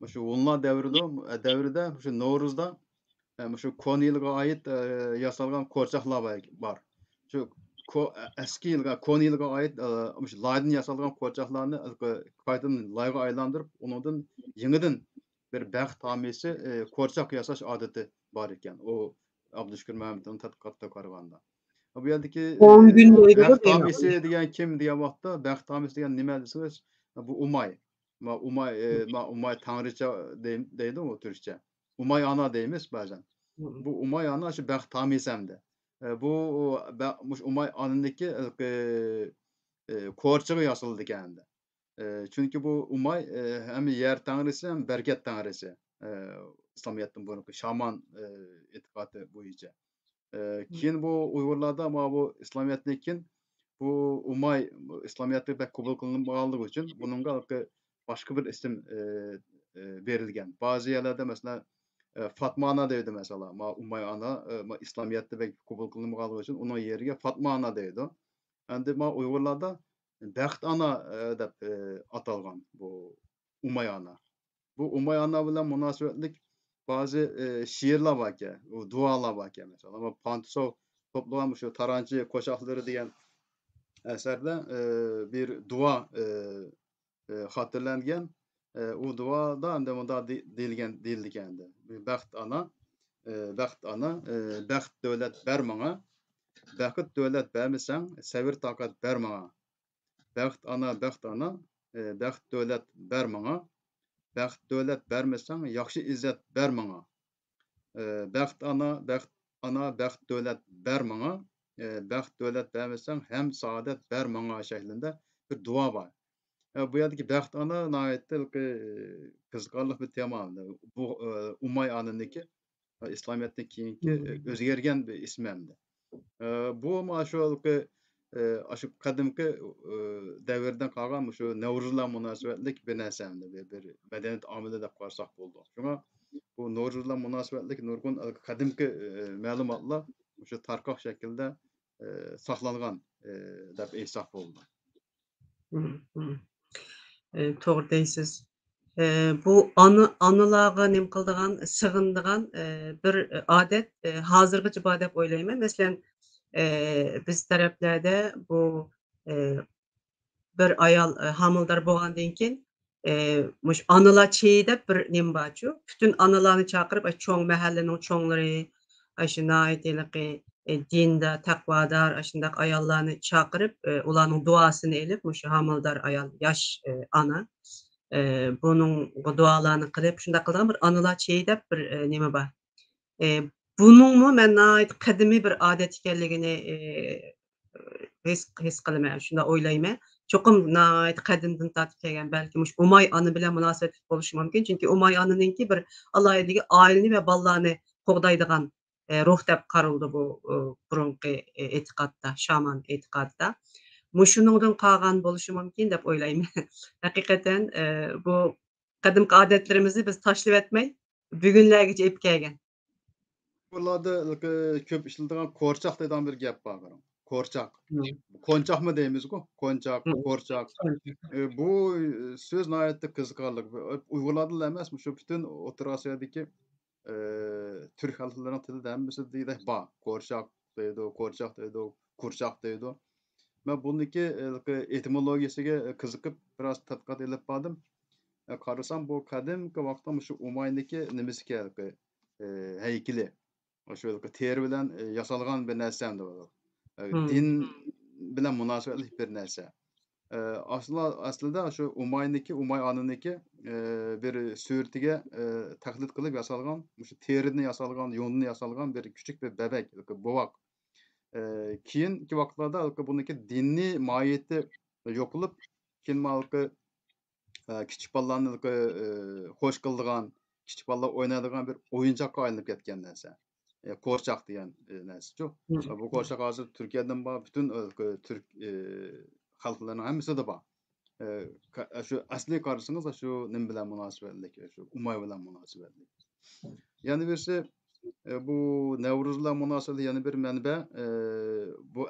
şu onlar devride şu Novruz'da şu Konya'ya ait yasalgan koçaklar var. Şu eski yılga Konya'ya ait şu laydan yasalgan koçaklarını kaydan layga aylandırıp onundan yenidən bir bəxt tamisi koçak yasaş adeti var iken o Abdüşşükür Mehmet'in tədqiqatda qaraganda. Bu yerdeki 10 gün boyda da bəxt benim. tamisi degan kim diye vaqtda bəxt tamisi degan nima desiniz? Bu Umay. Umay tanrıça deydi o Türkçe. Umay ana deyimiz bazen. Bu Umay ana şu bəxt tamisemde. Bu Umay anındaki korçağı yasıldı kendi. Çünkü bu Umay hem yer tanrısı hem bereket tanrısı. İslamiyet'in bunu şaman itikadı boyunca. Keyin bu Uygurlarda ama bu İslamiyet'tekin bu Umay İslamiyet'te pek kabul kılınmaganlığı için bununla başka bir isim verilgen. Bazı yerlerde mesela Fatma ana deydi mesela. Umay ana İslamiyet'te pek kabul kılınmaganlığı için onun yerine Fatma ana deydi. Endi Uygurlarda Bəxt ana dep atalgan bu Umay ana. Bu Umay ana bilen münasebetlik bazı şiirler var ki, dualar var ki mesela. Ama Pantusov toplanan şu Tarancı Koşakları diyen eserde bir dua hatırlangen. O duada andamında değildi kendi. Bəxt ana, bəxt dövlet ber bana, bəxt dövlet vermesen, sevir takat ber bana. Bəxt ana, bəxt dövlet ber bana. Bəxt dövlet vermesen, yaxşı izzet ber bana. Bəxt ana, bəxt dövlet ber bana. Bəxt dövlet vermesen, hem saadet ber bana şeklinde bir dua var. Bu yerdeki bəxt ana nihayette kızgarlık bir tema. Bu Umay anındaki İslamiyet'teki keyinki özgergen bir ismi hem de. Bu aşı kadimki devirden kalgan şu Nevruzla münasebetlik bir nersemdi. Bir medeniyet amili de qarsak boldu. Şuna bu Nevruzla münasebetlik nurgun kadimki malumatlar şu tarqaq şekilde saklangan dep hesap boldu. Toğru deysiz. Bu anılağa nim kıldıgan, sığındıgan bir adet hazırgıcı ba dep oylayman. Meselen biz taraflarda bu bir ayal hamildar bolgandan keyin muş anıla çeyi dep bir nim barçu. Bütün anılarını çakırıp çoğun mahallenin çoğunları aşına aitliği dinde takvadar aşındak ayallarını çakırıp ulanın duasını elip muş hamildar ayal yaş ana bunun dualarını kılıp şunda kılgan bir anıla çeyi dep bir nime bar. Bunun mu men ait kadimi bir adet ekenligini his kılmayman, şunda oylayman. Çokum nait kadimdan tartip kelgen belki muş Umay anı bilen münasebetli boluşu mümkün. Çünkü Umay anınınki bir alaydagi ailini ve ballarını kogdaydigan ruh dep karıldı bu burunki etikadda, şaman etikadda. Muşunundan kalgan boluşu mümkün dep oylayman. Hakikaten bu kadimki adetlerimizi biz taşlap etmey, bugünlergece ip kelgen. Bunlarda köp işletilen korçak dediğim bir gap var. Korçak. Konçak mı deyimiz ko? Konçak, korçak. Bu söz nihayette kızıkarlık. Uygurlarda da emas, şu bütün Orta Asya'daki Türk halklarının tili de mesela deydi ba, korçak deydi, korçak deydi, kurçak deydi. Ben bununki etimolojisiga kızıkıp biraz tadqiqat edip badım. Qarasam bu kadimki vaqtda şu Umay'daki nimesi keldi heykeli. Şöyle teri bilen yasalgan bir nersemdi bu. Din bilen münasebetli bir nerse. Aslında şu Umay anındaki bir suretiga taklit kılıp yasalgan, şu teriden yasalgan, yonunu yasalgan bir küçük bir bebek, bovak. Keyinki vaqtlarda halkı buniki dini mahiyeti yok olup, keyin halkı kichik bolalarni xo'sh qiladigan, kichik bolalar o'ynaydigan bir o'yinchoqqa aylanib ketgan narsa. Qo'rchoq degan narsa-chu. Bu qo'rchoq hozir Turkiyadan bor, butun turk xalqlarining hammasida bor. Shu asli qarasangiz shu nim bilan munosabatlik, shu Umay bilan munosabatlik. Yana birisi bu Nevruzlar munosabati yana bir manba. Bu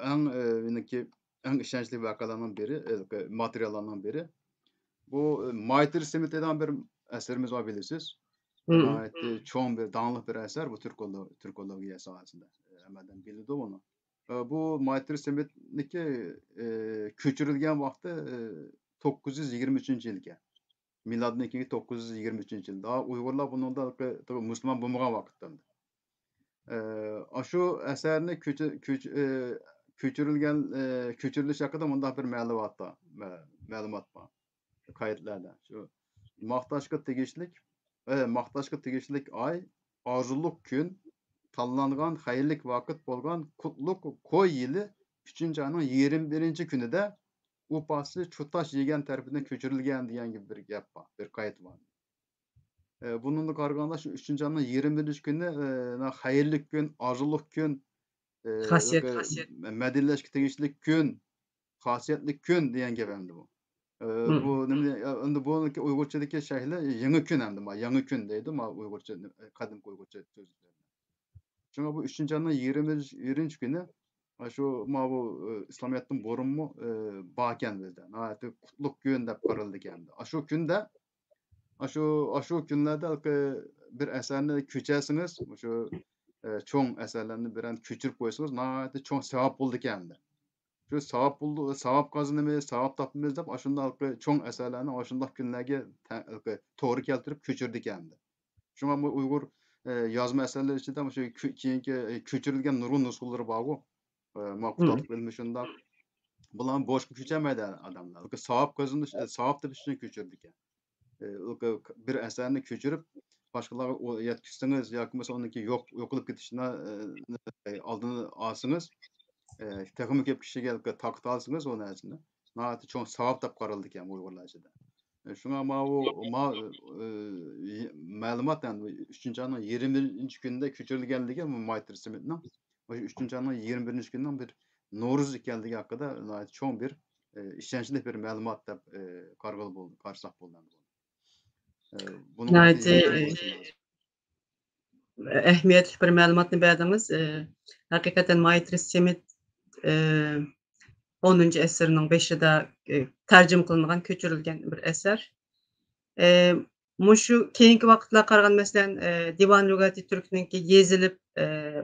eng ishonchli voqealardan biri, materiallardan biri. Bu Maytır Simit denen bir eserimiz var bilirsiniz. Çoğun bir dağınık bir eser bu Türkologiya sahasında. Hemen bildi onu. Bu Maytır Simit'niki köçürülgen vakti 923 yılga. Miladniki 923 yıl. Daha Uygurlar bunun da Müslüman bulmagan vakittendi. Şu eserini köçürülüş hakkında bunda bir malumat var. Kayıtlarda. Şu maqtashqa tegishlik ay, orzuluk gün, tanlangan hayırlık vakit bolgan kutluk qo'y yili 3 ayning 21 kunida upasi Çutaş yegan tarafidan ko'chirilgan degan gibi bir gap bor, bir kayıt var. Bununla qaraganda şu 3 ayning 21 kuni hayırlık gün, orzuluk gün, madillashga tegishlik kun, xosiyatli kun degan gap endi bu. Bu endi buniki Uyg'urchadagi shayli yangi kun endi yangi kun deydi Uyg'urcha qadim Uyg'urcha so'zlarida. Shunga bu 3 ayning 21 kuni shu bu islomiyatdan burunmi bor ekan bizda. Nihoyatda qutlug' kun deb qaraldi ekan. Shu kunda shu kunlarda bir asarni ko'chasiniz, shu cho'ng asarlarni bilan ko'chirib qo'ysangiz, nihoyatda cho'ng savob bo'ldi ekan. Şu savap kazanımız, savap tapımız dep aşundaq çoğun eserlerini aşundaq günlerge to'g'ri keltirib ko'chirdik endi. Şuna bu Uygur yazma eserleri içinde şu keyinki ko'chirilgan nurg'un nusxalari bor-ku. Maqtat bilmi shundaq. Bular boshqa ko'chamaydi adamlar. Savap kazanış, savap deb üçün ko'chirdik. Bir eserini ko'chirib boshqalarga yetkizsangiz yoki bo'lmasa uniki yo'qolib ketishini oldini olsangiz, takımı kep kişiga taqit alsangiz o narsani, nihoyatda cho'ng savob deb qaraldi ekan Uyg'urlar ichida. Shunga ma'lumot endi 3-ayning 21 kunida ko'chirilganligi Maytır Simitning 3-ayning 21 kunidan bir No'ruz ekanligi haqida nihoyat cho'ng bir ishonchli bir ma'lumot deb qarsak bo'ladi. Buni ehmiyetli bir ma'lumotni berdingiz. Haqiqatan Maytır Simit 10. əsrinin 5'ida tərcüm qılınan, köçürülgan bir əsər. Muşu keyinki vaqtlar qaragan məsələn Divan Lugati Türk'ninki yezilib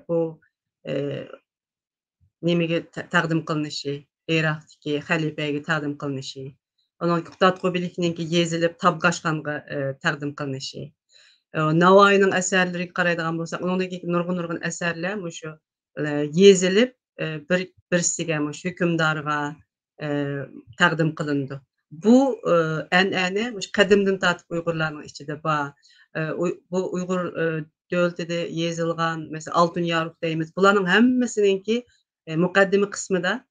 bu nemege taqdim qılınışı, Irak'taki halifəyə taqdim qılınışı. Onun Kutat Qubilik'ninki yezilib Tabqaşqanğa taqdim qılınışı. Navoiyning əsərləri qaraydigan bolsaq, onundakı nurg'un əsərlər muşu yezilib birisiga hükümdarga taqdim qilindi. Bu an'ana qadimdan tortib Uyg'urlarning ichida bor. Bu Uyg'ur davlatida yezilgan, mesela Altun Yorug' deymiz. Bularning hammasininki muqaddima qismida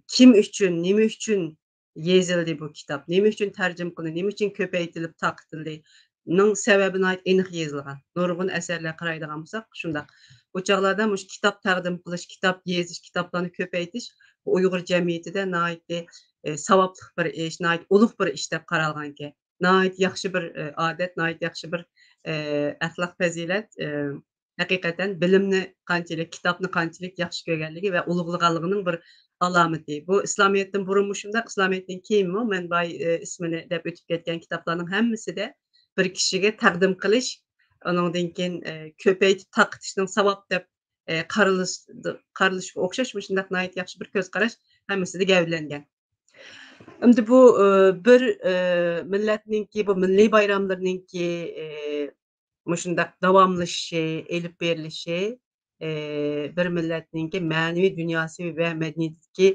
kim uchun, nima uchun yezildi bu kitap, nima uchun tarjim qilindi, nima uchun ko'paytirilib taqtildi ning sababini aniq yezilgan. Nurg'un asarlar qaraydigan bo'lsak, shundaq. Bu chaqlarda mush kitap taqdim qilish, kitap yezish, kitaplarni ko'paytirish Uyg'ur jamiyatida nihoyatda savobli bir ish, nihoyat ulug' bir ish deb qaralgan ekan. Nihoyat yaxshi bir odat, nihoyat yaxshi bir axloq fazilat. Haqiqatan bilimni qanchalik, kitobni qanchalik yaxshi ko'rganligi va ulug'laganligining bir alomati. Bu islomiyatdan burunmi shundaq, islomiyatdan keyinmi men boy ismini deb o'tib ketgan kitoblarning hammasida bir kishiga taqdim qilish, ondan keyin ko'paytib taqitishning savob deb qaralishga o'xshash shundaq nihoyat yaxshi bir ko'z qarash hammasida gavlangan. Endi bu bir millatninki, bu milliy bayramlarninki shundaq davomlashishi, elib berilishi bir millatninki ma'naviy dunyosi va madaniyatdagi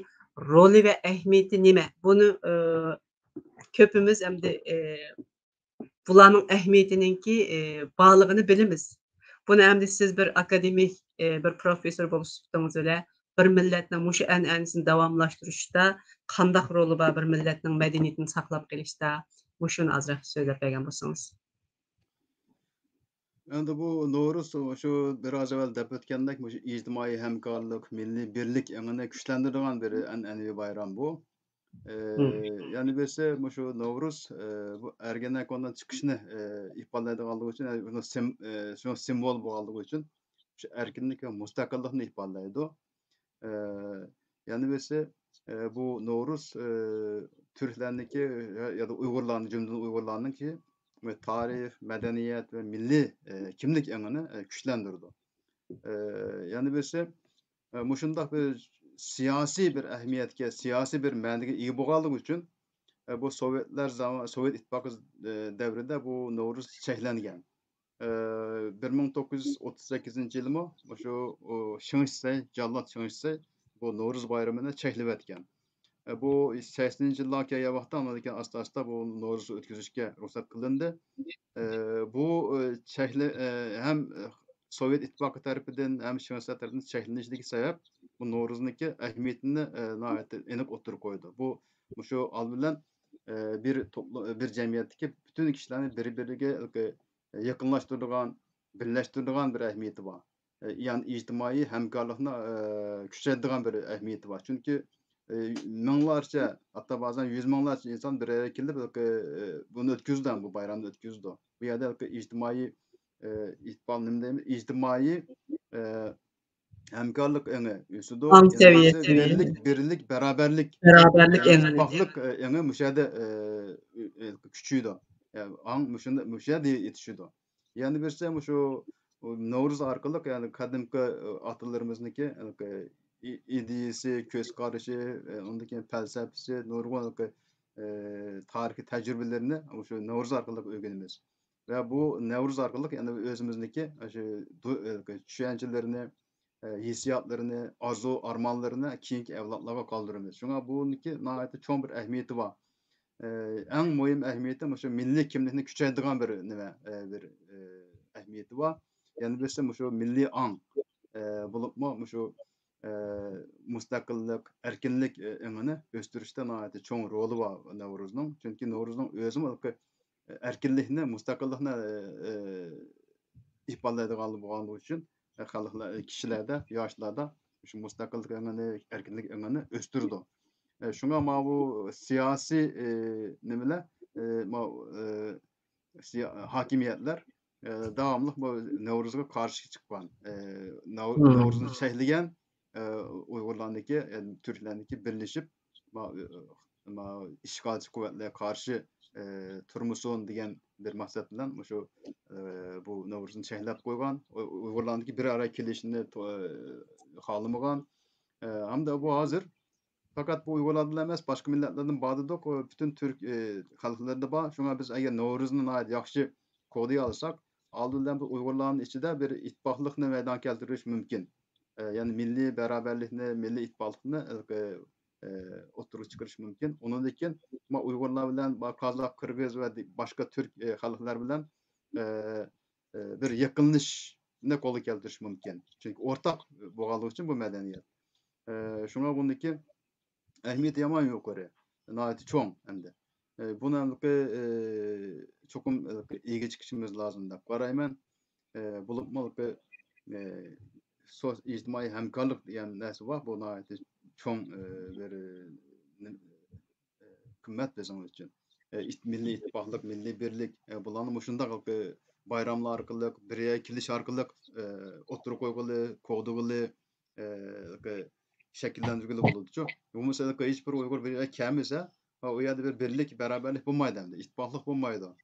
roli va ahamiyati nima? Buni ko'pimiz endi bularning ahamiyatiningki borlig'ini bilamiz. Bunu endi siz bir akademik, bir professor bolup çykdyňyz ele bir milletniň muşu an'anasini dawamlaşdyrýüşde qandaq roli bar bir milletniň medeniýetini saklap gelişde? Muşuny azrak söýlep bergen bolsaňyz. Endi bu Novruz şu biraz evvel dep ötkendek bu ijtimai hemkarlyk, milli birlik eňini güçlendirýän bir an'anawy bayram bu. Hı. Yani berse şu Novruz bu Ergenekondan çıkışını ifade edýänligi üçin bunu şunu simbol bolganlygy üçin şu erkinlik we mustakyllygyny ifade edýär. Yani berse bu Novruz Türklerniki ya da Uygurlarnyň jümleden Uygurlarnyňki ve tarih, medeniyet ve milli kimlik eňini güçlendirdi. Yani berse muşundaq bir siyasi bir ähmiýetge, siyasi bir mäniге igi bolganlygy üçin bu Sovet Ittipaky devrinde bu Novruz çeklengen. 1938-nji ýylymy şu Şyňyşsy, Jallat Şyňyşsy bu Novruz bayramyny çeklep etken. Bu 80-nji ýyllarga ýa wagtdan asta-asta bu Nowruzy ötküzüşke ruhsat kılındy. Bu hem Sovet Ittipaky tarapydan hem Şyňyşlar tarapydan çeklenişdigi sebäp bu Nowruzynyki ähmiýetini nähaýatda enik oturup koydu. Bu şu al bilen bir jemgyýetdeki bütün kişilerini bir-birige yakınlaştırdıgan, birleştirdigan bir ähmiýeti bar. Yani ijtimai hemkarlygyny güçlendirdigan bir ähmiýeti bar. Çünki miňlarça, hatta bazen yüz miňlarça insan bir araya kelip bunu ötküzdi, bu bayramda ötküzdi. Bu ýerde ijtimai ijtimai hemkarlyk eňi üsüdi. Yani Seviyesi. birlik, beraberlik, Beraberlik eňini. ittifaklyk eňi müşäde küçüýdi. Yani müşäde ýetişdi. Yani berse şu Nowruz arkalyk yani kadymky atalarymyzniki ideýesi, köz garaşy, ondan felsefesi, nurgun tarihi tejribelerini şu Nowruz arkalyk öýrenimiz. Ve bu Nowruz arkalyk yani özümüzniki şu düşünjelerini, hissiyatlaryny, arzu, armanlaryny kийинки ewlatlarga galdyrmyz. Şoňa buniki nähaýatda çoň bir ähmiýeti bar. Eň muhim ähmiýeti şu milli kimlikni küçäýdirgen bir nime, bir ähmiýeti bar. Yani berse şu milli aň bulupmy şu mustakyllyk, erkinlik eňini östürüşde nähaýatda çoň roli bar Nowruzyň. Çünki Nowruzyň özü erkinlikni, mustakyllygyny ifade edilen bolganlygy üçin halyklar, kişilerde, ýaşlarda şu mustakyllyk eňini, erkinlik eňini östürdi. Şoňa bu siyasi nimeler, hakimiýetler dawamly bu Nowruzga karşı çykpan, Nowruzyny çekleyen Uygurlarnyki, Türklerniki birleşip işgalçy kuvvetlerge karşı turmusun diyen bir maksat bilen şu bu Nowruzyny çeklep koygan, Uygurlarnyki bir araya kelişini halamagan. Hamda bu hazır. Fakat bu Uygurlardan emas, başka milletlerden badydyk, bütün Türk halklarında bar. Şoňa biz eger Nowruzyny nähaýat ýaxşy koduy alsak, aldydan bu Uygurlarnyň içinde bir ittifaklyk meýdan keltiriş mümkin. Yani milli beraberlikni, milli ittifaklykyny oturup çykyryş mümkin. Ondan ekin Uygurlar bilen Kazak, Kırgız we başga Türk halklar bilen bir ýakynlyşyna kolu keltiriş mümkin. Çünki ortak bolganlygy üçin bu medeniýet. Şoňa buniki ähmiýeti ýaman ýokary. Nähaýat çoň endi. Bunu çokum ýygy çykýşymyz lazım dep garaýman. Bulupmaly ijtimai hemkarlyk diýen näse bar, bu nähaýat çoň bir kymmat bizim üçin. Milli ittifaklyk, milli birlik bularny muşunda bayramlar arkaly, bir ýere keliş arkaly oturup goýguly, kogduguly şekillendirgili bolupdy. Bu meselede hiç bir Uygur bir ýere kämese, o ýerde bir birlik, beraberlik bolmaýdy endi, ittifaklyk bolmaýdy.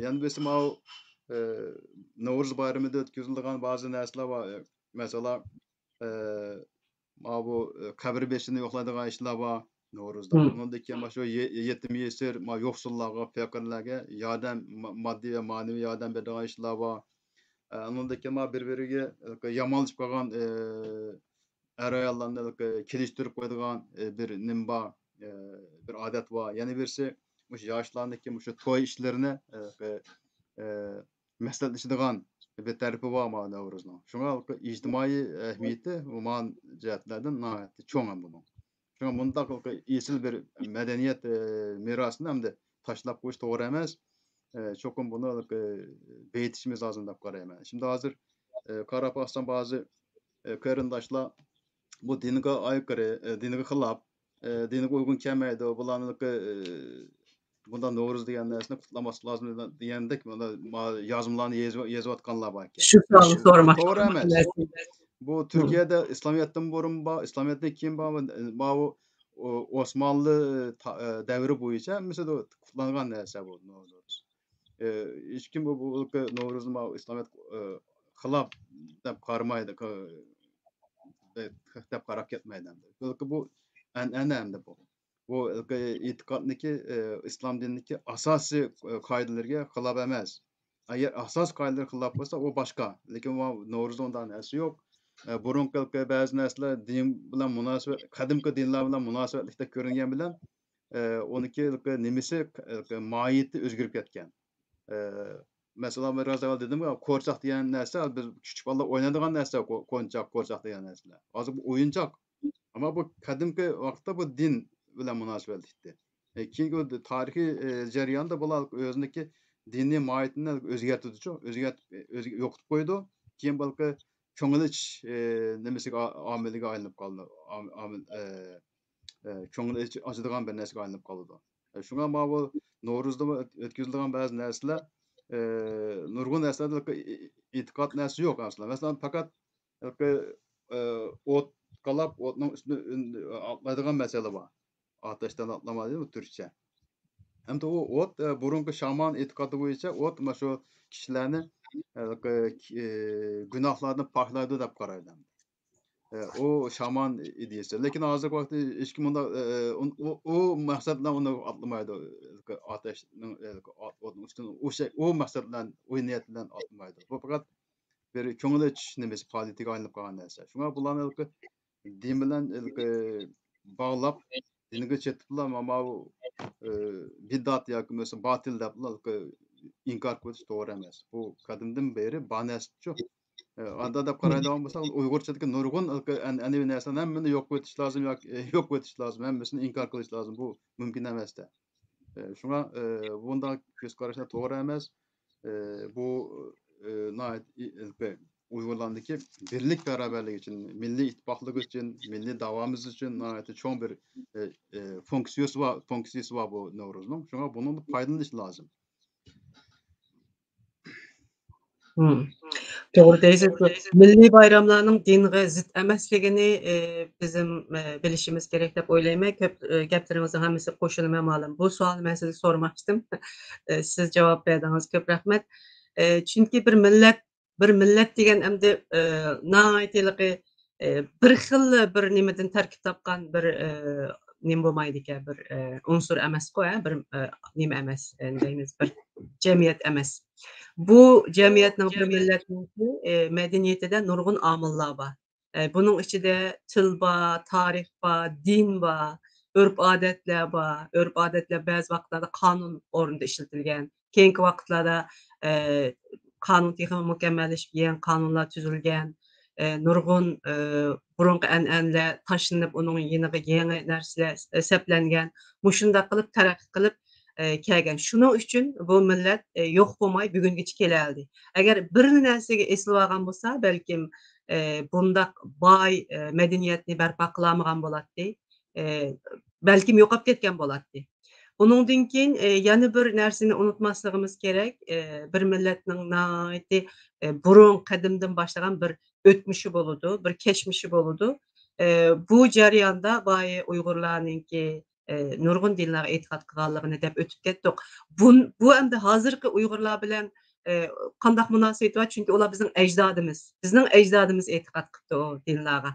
Yani besim Nowruz bayramy ötküzildigen bazı näsler bar. Mesela bu kabir beşini yokladygan işler bar Nowruzda. Ondan şu yetim ýesir, ýoksullarga, fakirlerge ýardam, maddi we manevi ýardam berdigen işler bar. Ondan bir-birige ýamanlyşyp galgan er aýallarny kelişdirip goýdygan bir nim bar, bir adat bar. Yani berse muş ýaşlarnyki muş toý işlerini maslahatlaşadigan bir tarafi var ma Nowruzning. Şoňa ijtimoiy ähmiýeti uman jähetlerden nähäti çoň hem bunuň. Şoňa mundaq esil bir medeniýet mirasyny hemde taşlap goýuş togry emas. Çokum bunu beýtişimiz lazım dep garaýman. Şimdi hazır karap baksam bazı körendaşlar bu dinige aykırı, dinige hylap, dinige uygun kelmeýdi. Bularny bunda Nowruz diýen närseni kutlamasy lazım diýendek bunda yazmalaryny ýezip atkanlar bar eken. Şu sualy Bu sormak. togry emas. Bu Türkiýede İslamiyetden burun İslamiyetden keyin bu Osmanlı däwri boýunça mesela kutlangan nerse bu Nowruz. Hiç kim bu Nowruzny İslamiyet hylap dep garmaýdy, dep garap ketmeýdi. Bu an'ane bu. Bu itikadniki İslam dinindeki asasy kaidelerge hylap emas. Eger asas kaideler hylap bolsa o başka. Lekin Nowruzda ondan näse ýok. Burunky bäzi näsler din bilen münasebet, kadymky dinler bilen münasebetlikde görüngen bilen onyky nimesi maýyty özgürüp ketken. Mesela ben biraz evvel dedim ya korçak diyen nerse biz küçük balla oynadıgan nerse korçak diyen nerseler. Azı bu oyuncak. Ama bu kadimki vaqtda bu din bilen münasebetlikdi. Ki o tarihi jarayanda bular özündeki dini maýytyny özgertdi. Ýoktup goýdy. Keyin balky köňüliç nemesi ameliga aýlynyp kaldy. Amel köňüliç açydygan bir näsege aýlynyp kaldy. Şuňa bu Nowruzda ötküzildigen bäzi närsler nurgun näslerde itikad näsi ýok aslında. Mesela fakat ot kalap otnyň üstüne atladygan mesele bar. Ataşdan atlama diýip türkçe. Hem de o ot burunky şaman itikady boýunça ot şu kişilerni günahlardan paklaydy dep garaýdy. O şaman idiyesi. Lekin hazırki wagtda hiç kim onda o maksatla onu atlamaydı. Ateşnin otun üstüne o maksatla o niyet bilen atlamaydı. Bu fakat bir köňüliç nemesi politik aýlynyp galan näse. Şuňa bularny din bilen baglap dinige çetipler ama bid'at ýa-ki mesela batyl dep inkar etýär togry emas. Bu kadymdan beri banäsçi. Anda da garaýdygan bolsak Uýgurçadaki nurgun annewi närseni hemmini ýok etiş lazım ýok etiş lazım. Hemmesini inkar kılıç lazım. Bu mümkin emas da. Şuňa bunda göz garaşlar togry emas. Bu Uýgurlardyky birlik beraberlik için, milli ittifaklyk için, milli dawamyz için çoň bir fonksiyonsy bar bu Nowruznyň. Şuňa bunyň paýdalanyşy lazım. Doğru diýersiz. Milli bayramlarynyň dinge zit emasligini bizim bilişimiz gerek dep oýlaýman. Köp gepleriňizin hemmesi goşulyp malym. Bu sualy men size sormakdym. Siz jogap berdiňiz. Köp rahmet. Çünki bir millet digen emdi naýatligi bir xil bir nimeden terkip tapgan bir nim bolmaýdyke bir unsur emas-ko, bir nime emas, diýiniz bir jemgyýet emas. Bu cemiyetning bir milletning medeniýetide nurgun amillar bar. Bunun içinde til bar, tarih bar, din bar, örp-adetler bar. Örp-adetler bäzi wagtlarda kanun ornunda işletilgen. Keyinki wagtlarda kanun tehimi mükemmelleşip ýen kanunlar tüzülgen. Nurgun burunky an'aneler taşynyp onuň ýeňi ýeni nerseler seplengen. Muşunda kılıp terakki kılıp kelgen. Şuning üçin bu millet ýok bolmaý bugüngeçe keläldi. Eger bir näsege esli bargan bolsa, belkim bundaq bay medeniýetni berpa kılamagan bolatdy. Belkim ýokap ketken bolatdy. Onundan keyin ýani bir närseni unutmaslygymyz gerek. Bir milletniň naýaty burun kadymdan başlagan bir ötmüşi boludy, bir keçmişi boludy. Bu jarýanda baý Uýgurlarnyňki nurgun dinlere etikad kılganlygyny dep ötüp ketdik. Bu endi hazırki Uýgurlar bilen kandaq münasebet bar? Çünki olar bizning ejdadymiz. Bizning ejdadymiz etikad kıldy o dinlere.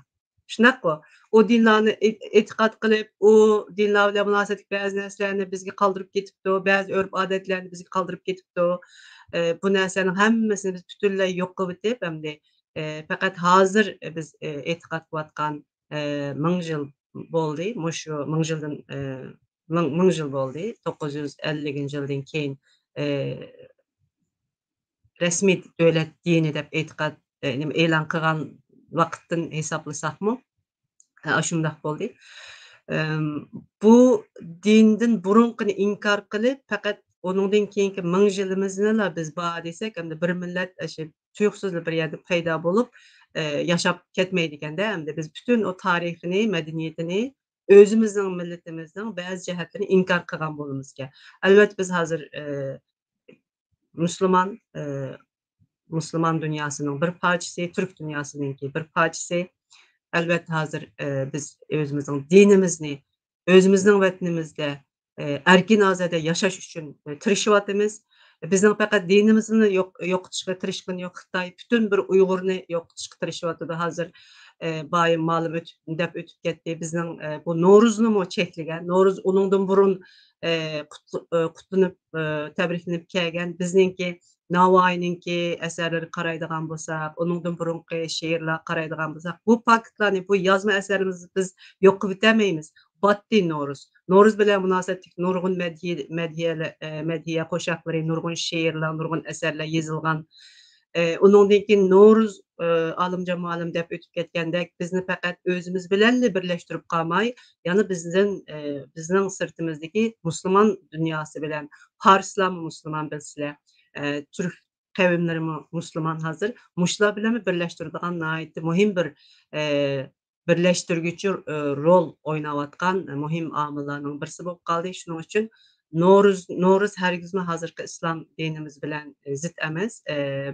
Şunaqko, o dinlarni etikad kılıp, o dinler bilen münasebetlik bäzi närselerini bizge kaldyryp ketipdi, bäzi örp-adetlerini bizge kaldyryp ketipdi. Bu närselerin hemmesini biz bütünlei ýok kılıp etip, hemde fakat hazır biz etikad kılatgan 1000 ýyl boldy. Muşu 1000 ýyldan 1000 ýyl boldy. 950-nji ýyldan keyin resmi dövlet dini dep e'tiqad nima e'lon qilgan vaqtdan hisoblасakmı aşundaq boldy. Emm, bu dindin burunqini inkar qilib, faqat onundan keyinki 1000 yılımızla biz ba desek, hamda bir millet aşı tuyuqsuzla bir yerde payda bolup, yaşap ketmeydigende, hamda biz bütün o tarixini, medeniyetini, özümüzün, milletimizin bəzi cəhətlərini inkar qılğan bolumuzga. Əlbəttə biz hazır Müslüman, Müslüman dünyasının bir parçası, Türk dünyasınınki bir parçası. Elbette hazır biz özümüzün dinimizni, özümüzün vətnimizdə erkin azade yaşaş üçün tirişiwatymız. Bizning faqat dinimizni yo'qotishga tirishgan yo'q Xitoy, bütün bir Uyg'urni yo'qotishga tirishiyotidi hazır. Bayım malum dep ötüp ketdi. Bizning bu Nowruznimi cheklagan. Nowruz uningdan burun qutlanıp, təbriklenip kelgan. Bizninki Navoiyninki eserleri qaraydigan bolsak, onundan burunqi şeirler qaraydigan bolsak, bu faktlarni, bu yazma eserimizni biz yo'q qilib ötəmeymiz. Batty Nowruz. Nowruz bilan münasibetlik nurgun medhiye qo'shoqlari, nurgun şeirler, nurgun eserler yezilgan. Onundan keyin Nowruz alimjon muallim dep ötüp ketgandek bizni faqat özümüz bilanla birleştirip qalmay, yana bizning sirtimizdagi Müslüman dünyası bilan Farslarmı Müslüman bilsizlar, Türk kavimlerimi Müslüman hazır. Muşlar bilan birleştirdigan nayetli muhim bir birleştirgüçü rol oynawatgan muhim amillarning birisi bo'lib qoldi. Shuning uchun Nowruz hergizmi hazırki İslam dinimiz bilan zid emas.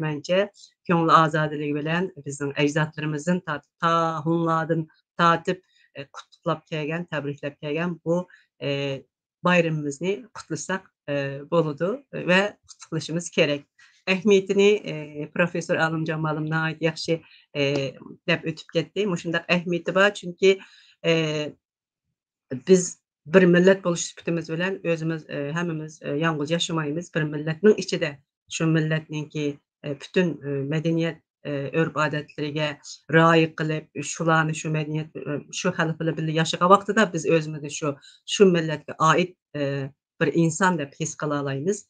Mence ko'ngli azadiligi bilan bizning ajdodlarimizdan ta hunlardan tatib qutlab kelgan, tabriklab kelgan bu bayramimizni qutlasak bo'ladi ve qutlashimiz kerak. Ahmiyetini Profesör Alimjon Malim nəhayət yaxşı dep ötüp ketdi. Mushundaq ahmiyeti bor, chunki biz bir millet boluş sübutimiz bilan özümüz hammamiz yalnız yaşamaymiz. Bir milletning ichida shu milletninki bütün medeniyet örf-odatlariga rioya qilib, shularni shu medeniyet shu xalq bilan birga yashagan vaqtida biz özimizni shu milletga oid bir insan deb his qila olamiz.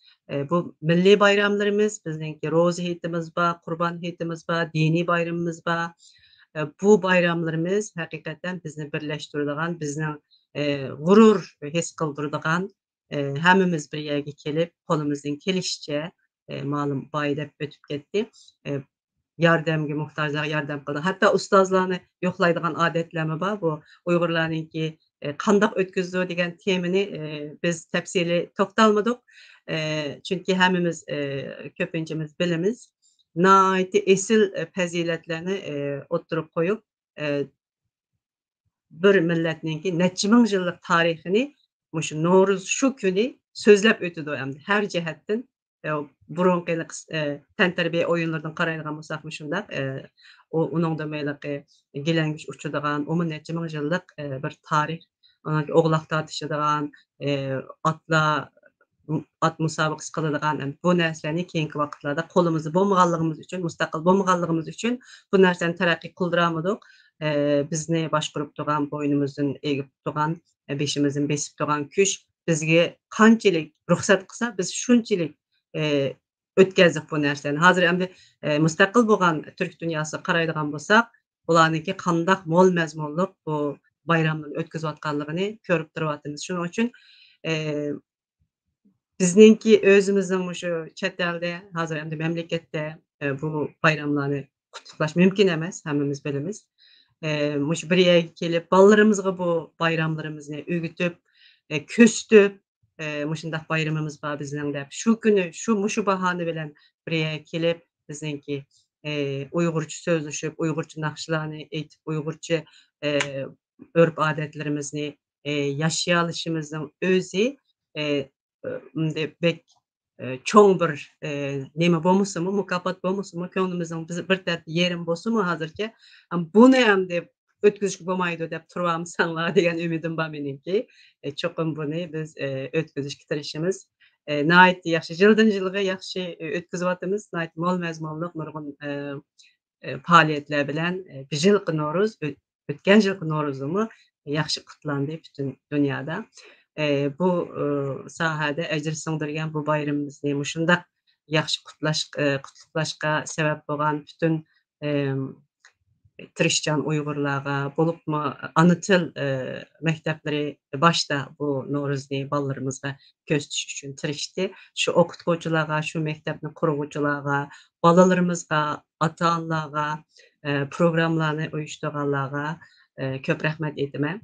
Bu milliy bayramlarimiz, bizningki Ro'za hayitimiz bor, Qurban hayitimiz bor, diniy bayramimiz bor. Bu bayramlarimiz haqiqatan bizni birlashtiradigan, bizning g'urur his qildiradigan, hammamiz bir yerga kelib, qo'limizdan kelishicha ma'lum boy deb o'tib ketdi. Yordamga muhtojlarga yordam qildi. Hatto ustozlarni yo'qlaydigan odatlarmi bor. Bu Uyg'urlarninki qandoq o'tkazdi degan temani biz tafsili to'xtalmadik. Chunki hammamiz ko'pinchamiz bilamiz. Nihoyatda esil fazilatlarni o'ttirib qo'yib, bir millatninki necha ming yillik tarixini mushu Nowruz shu kuni so'zlab o'tadi endi har jihatdan. Burunqi tantarbiya o'yinlaridan qaraydigan bo'lsak shundaq, uningda mayliqi gilangish uchadigan, umi necha ming yillik bir tarix, o'g'loq tortishadigan, otlar at musobaqasi qiladigan bu narsalarni keyingi vaqtlarda qo'limizda bo'lmaganligimiz uchun, mustaqil bo'lmaganligimiz uchun bu narsani taraqqiy qildirolmadik. Bizni boshqarib turgan, bo'ynimizdan egib turgan, beshimizdan besib turgan kuch bizga qanchalik ruxsat qilsa, biz shunchalik o'tkazdik bu narsani. Hozir endi mustaqil bo'lgan Türk dunyosiga qaraydigan bo'lsak, ularniki qandoq mo'l mazmunliq bu bayramlarni o'tkazayotganligini ko'rib turyapmiz. Shuning uchun bizninki o'zimizning shu chet elda, hozir endi mamlakatda bu bayramlarni qutlash mumkin emas, hammamiz bilamiz. Mush bir yerga kelib, bolalarımızga bu bayramlarimizni o'rgatib, ko'rsatib, mushundaq bayramimiz bor bizning deb. Shu kuni, shu bahona bilan bir yerga kelib, bizningki Uyg'urcha so'zlashib, Uyg'urcha naqshlarni aytib, Uyg'urcha örf-odatlarimizni yaşaya olishimizning o'zi bek cho'ng bir nima bo'lmasimi, mukofot bo'lmasimi, ko'nglimizning bir taraf yerim bo'lsimi hozircha, buni ham deb o'tkazishga bo'lmaydi deb turyapsanlar degan umidim bor meningki. Cho'qim buni biz o'tkazishga tirishimiz. Nihoyatda yaxshi, yildan yilga yaxshi o'tkazyapmiz. Nihoyat mo'l mazmunli nurg'un faoliyatlar bilan bu yilgi Nowruz, o'tgan yilgi Nowruzimi yaxshi qutlandi butun dunyoda. Bu sohada ajr singdirgan bu bayramimizni mushundaq yaxşı qutluklaşqa sebep bolan bütün tirişcan Uygurlarga, bolupmu ana til mektepleri başta bu Nowruzny ballarımızga göz tutuş üçün tirişdi. Şu okutguçylarga, şu mektepni kurguçylarga, balalarımızga, ata-analarga, programlarny uyuşturganlarga köp rahmet etime.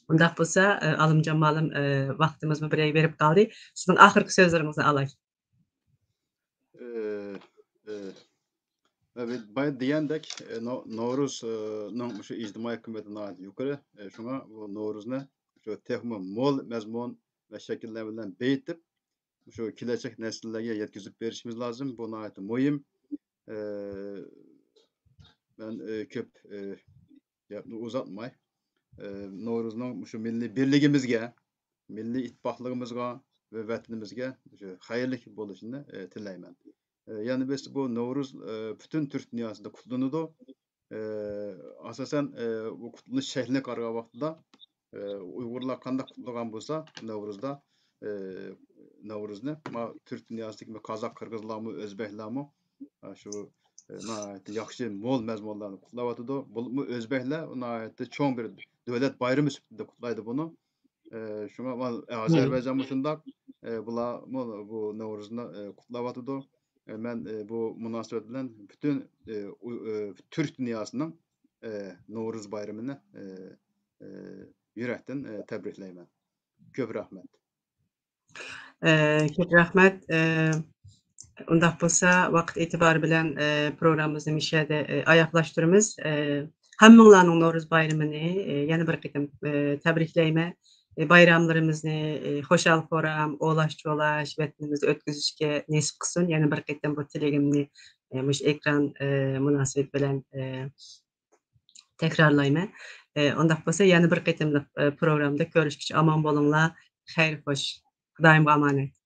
Undaq bolsa, alımcan malım, wagtymyzmy birege berip galdy. Siziň ahyrky sözleriňizi alay. Eee, eee, evet, bay diýendek, Nowruz nyň şu ijtimai kıymeti nahat ýokary. Şoňa bu Nowruzni şu tehmi mol mezmun we şekiller bilen beýitip, şu kileçek nesillerge ýetkizip berişimiz lazım. Bu nahat muhim. Eee, ben köp ýapmy uzatmay, Nowruznyň şu milli birligimizge, milli ittipaklygymyzga we wetinimizge şu haýyrly boluşyny tileýmen. Yani biz bu Nowruz bütün Türk dünyasında kutlanıdı. Asasen bu kutlanış şehline qaragан wagtda Uygurlar kanda kutlagan bolsa Nowruzda Nowruzni ma Türk dünyasynyň Kazak, Kırgızlarmy, Özbeklermi şu naýatly ýakşy mol mezmunlarny kutlap atydy. Bu Özbekler naýatly çoň bir döwlet bayramy süpetinde kutlaýdy bunu. Şoňa Azerbaycan muşundak bular bu Nowruzni kutlap atydy. Men bu münasebet bilen bütün Türk dünýasynyň Nowruz bayramany ýürekden tebrikleýmen. Köp rahmet. Köp rahmet. Undaq bolsa wagt etibary bilen programmamyzy mişede aýaklaşdyrmyz. Hammaňlaryň Nowruz bayramany ýene bir gydym tebrikleýme. Bayramlarymyzny hoşal horam, olaşçy olaş, wetnimizi ötküzüşke nesip kılsyn. Ýene bir gydym bu tilegimni muş ekran münasebet bilen tekrarlaýma. Ondaq bolsa ýene bir gydymlyk programda görüşgüçe aman bolunlar. Haýr hoş. Hudaýymga amanet.